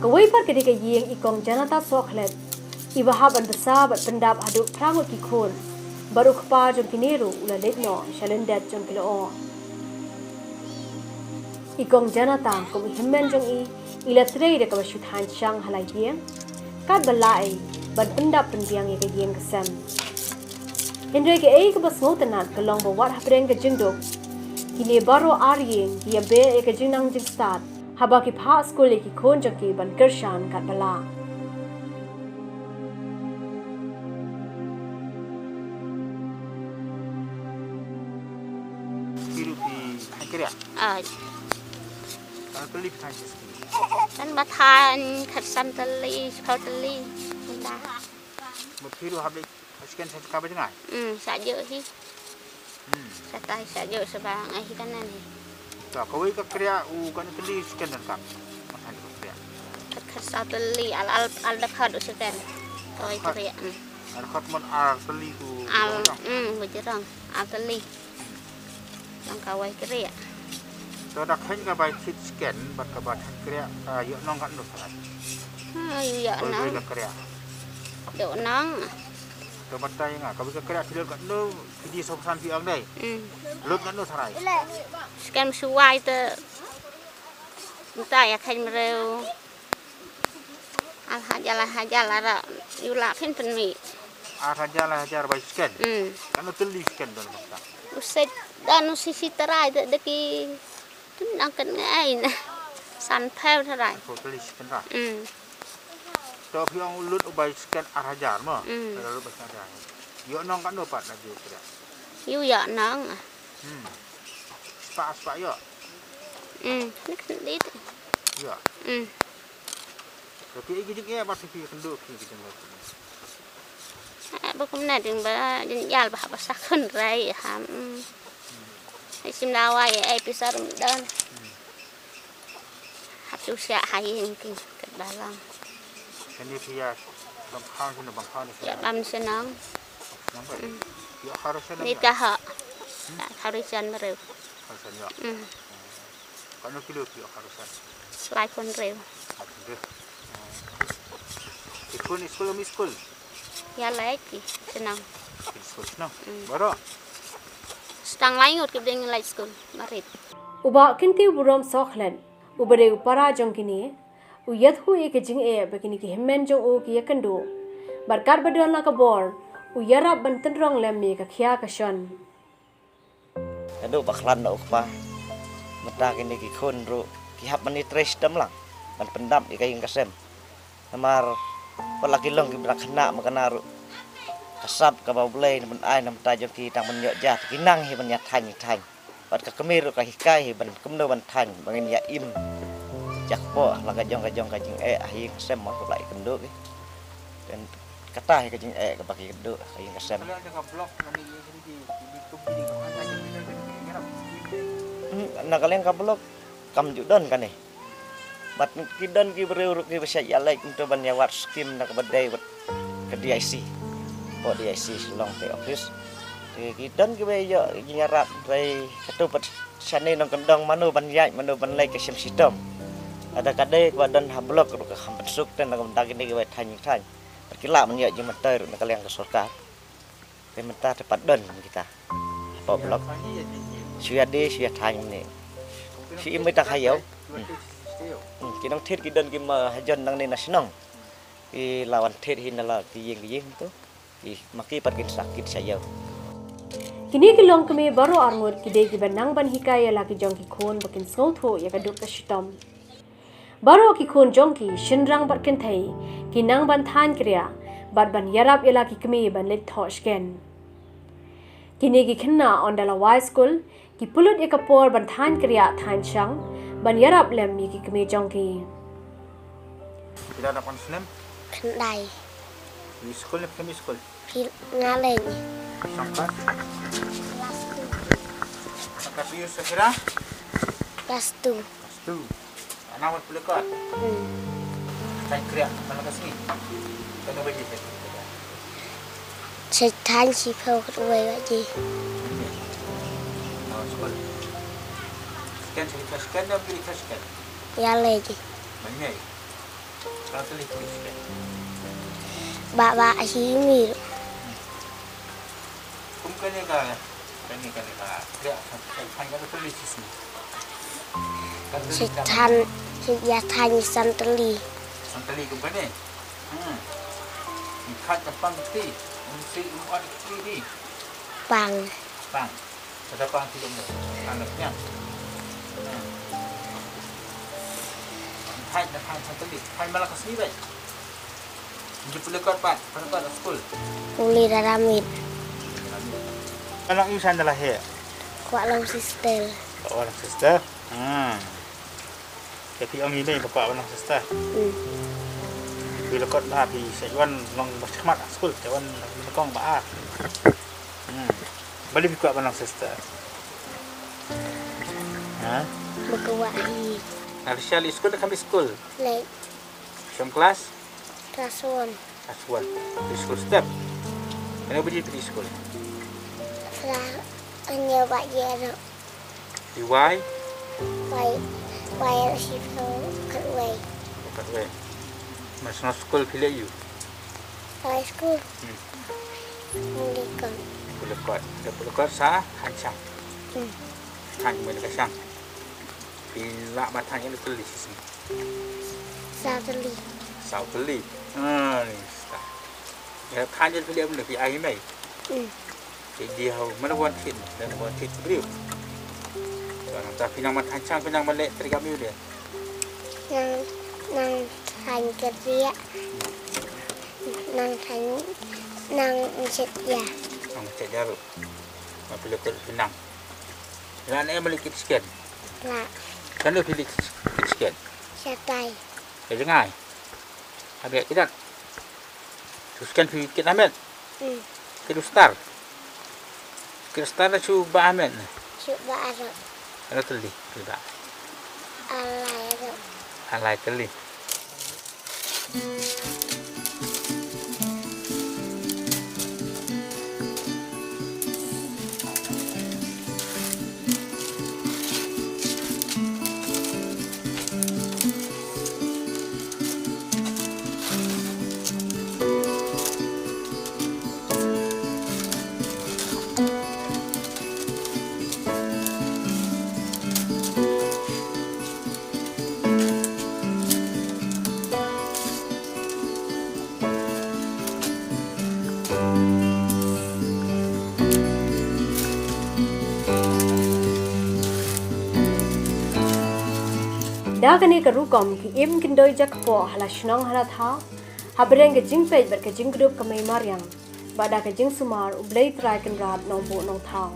Kawai par ketika yang ikong janata soklet, iba haban besar bat pendap haduk prangut kikun, baru kepa jom kineru ula letno shalendet jom kilo. Ikong janata kum ihimmen jong ila trei de kaba shuthan shang halai yang, kad balai bat pendap pendiang ye ke yang kesem. Hendrai ke kebas ngotenat kelong bawat hapreng ke jingdok, kini baru aryeng dia be ke jingnang jing start. Haba ki pha school ki khon jaki ban kershan kat bala biru ki kira teli kan kan bathan khatsan teli spau teli dah biru habis scan ka ba jangai saja hi satai saja sebang ai kanan ni tak kawai ka kriya u kan teli scan dan kam masan ka kriya khatsan teli al dapat scan kawai kriya al khat mon al teli ku berjerang al teli yang kawai kriya to dak hen ka bai sit scan bat ka bat kriya yo nong kan do sarai ya nang ka kriya yo nang to batai nga ka ka kriya tidak kan do di sopan pi ang dai lut kan do sarai scan suai te entah ya khain mereu al hajal ara yula phin mi hajar bai scan kan do teli scan don bata usai dan sisi terai deki tu angkat ngai na san pheu terai ko teli scan ra to piang lut bai scan hajar mo lalu bai hajar yo nong kan do pat na ju kriya yu ya nang spa yo ni kan dit yo tapi iki juga apa sih kendo ki kita bukum na ding ba yal ba sakun rai ham sim lawa ai pisar dan hatu sia hayin ki ke dalam ini dia bang khan ya bam senang yo harusnya ni ka ha harusan merew harusnya kan kilo yo harusnya lai pun rew ikun school ya lagi senang school no baru tang lain ngot ke deng lai school marit Uba kinti burom sokhlen ubere upara jong kini uyat hu e kejing e begini ki himmen jong o ki yakando barkar badal na ka bor uyara banten rong lemmi ka khia ka shon Aduh baklan nak apa? Mata kini kikun ru kihap mani tres dam lang. Man pendam ikai kasem. Namar pelaki long ki berakna makana ru. Kasap ka baulai nam ai nam ta jong ki tang men yok jat kinang hi ban ya thang thang. Pat ka kemir ka hikai hi ban kumno ban thang bangin ya im. Jak po lang ka jong ka jing hi kasem mo ka lai kendo ki. Dan kata hi ka jing ka bagi kendo hi kasem. Nakalian kablok kam judon kan ni. Bat kidon ki beruruk ki besya ya like untuk banyawat skim nak badai ke DIC. Po DIC long te office. Ki kidon ki be yo nyarap dai ketupat sane nang kendong manu banyai manu banlai ke sim sistem. Ada kadai badan hablok ke hampen suk ten nak mendak ni ki be thany. Perkila menyo je mentai nakalian ke sorkar. Pe menta tepat don kita. Po blok. Sudah deh, sudah tanya ni. Si imai tak hayau. Kita nak thiết kita dan kita hajon nang ni nasional. Ki lawan thiết hin lah ki yang tu. Ki maki pergi sakit saya. Kini ki long kami baru armur ki dei ki benang ban hikaya lagi jong ki khon bakin sotho ya kaduk ka shitom. Baru ki khon jong ki shinrang barkin thai ki nang ban than kriya bad ban yarap ya lagi kami ban lit thosh ken. Kini ki khenna on dala Y school ki pulut ya kapor ban than kriya than chang ban yarap lem ki kami jong ki. Kita dapat senem. kendai Di sekolah ni kami sekolah. ngaleng Sampai. Sampai pius sekira. kelas tu Tu. Anak awak boleh kat. Tanya kriya mana kasih. Kena bagi saya. Saya tanya si Pau kedua lagi. Sekolah. Sekian dah beri sekian. Ya lagi. Banyak. Kalau tu lagi sekian. Bapa Himi. Kumkan ni kan. Kani kan kriya. Saya tanya kalau tulis sini. Saya tanya Santeli. Santeli kumkan ni. Ikat tepang ti. Si umpat ti ni. Pang. Pang. Ada pang ti dong. Anaknya. Hai dah hai Santeli. Hai malah kasih baik. Jumpa lekat pat. Pada sekolah. Uli Daramit. Anak you sana lah he. Kuat lau sister. Orang sister. Tapi orang ini bapak orang sister. Bila kau dah pergi sejuan long bercemat sekolah, sejuan lekong bah. Balik kuat orang sister. Berkuat hi. Hari sekali sekolah kami sekolah. Lek. Jam kelas. Kelas 1. Kelas 1. Di sekolah step. Kenapa pergi sekolah? Hanya buat je Di Y. Bayar si Pau kedua. Kedua. National school pilih you. High school. Mendikon. Boleh kuat sah hancang. Hang mereka sang. Bila batang yang tulis sini. Santeli. Santeli. Ni. Ya tanya pilih mana pilih air mai. Dia mana buat tin dan buat tin beriu. Kalau tapi nama hancang penang balik terkami dia. Nang thành kerja. Nang cet ya. Nang cet jaru. Apa lepas penang. Dan saya balik sikit. Lah. Kan lu pilih sikit. Siatai. Jangan. Habis kita. Teruskan fikir amat. Kita start. Kita start cuba amat. Cuba Arab. Ada teli, tidak. Alai Arab. Alai teli. Dagani ka rukom ki im kindoi jak po hala shnong hala tha. Habreng ke jing pej ber ke jing grup ka mai mariang. Bada ke jing sumar ublei trai kan rat nong bo nong thao.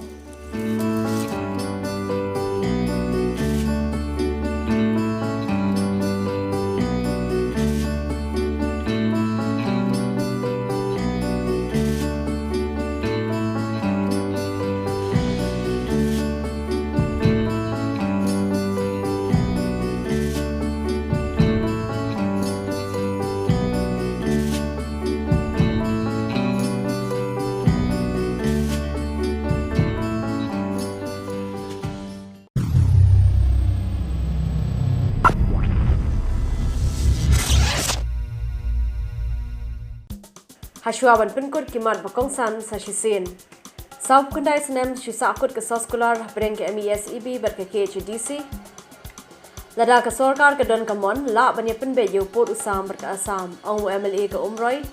Hashwaban penkut kimat bakongsan sa shisin. South Kundai senem shisakut ke soskular breng ke MESEB berke KHDC. Lada ke sorkar ke don kamon la banya penbe yo pot usam berke asam ang MLA ke umroi.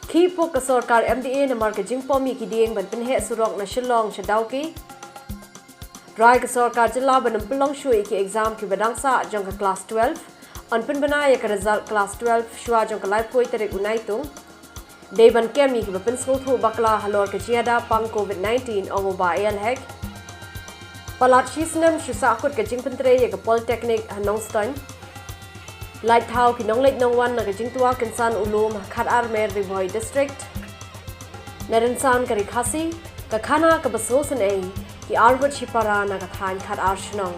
Ki pok ke sorkar MDA namar ke jingpom yi kidieng ban penhe surok na shillong shadauki. Rai ke sorkar jilla ban pelong shui ki exam ki badangsa jong ke class 12. An penbana ya ke result class 12 shua jong ke live poi tarik unaitung. Deban kemi ki bapen smuthu bakla halor ke jiada pang COVID-19 ang ubayal hek. Palat shisnem shisakut ke jing pentre ye ke Polytechnic Hanongstein. Light thau ki nong late nong wan na ke jing tua kensan ulum khat armer Rivoy district. Nerensan ke RiKhasi ke khana ke basosan ki arwat shipara na ke khan khat arshnong.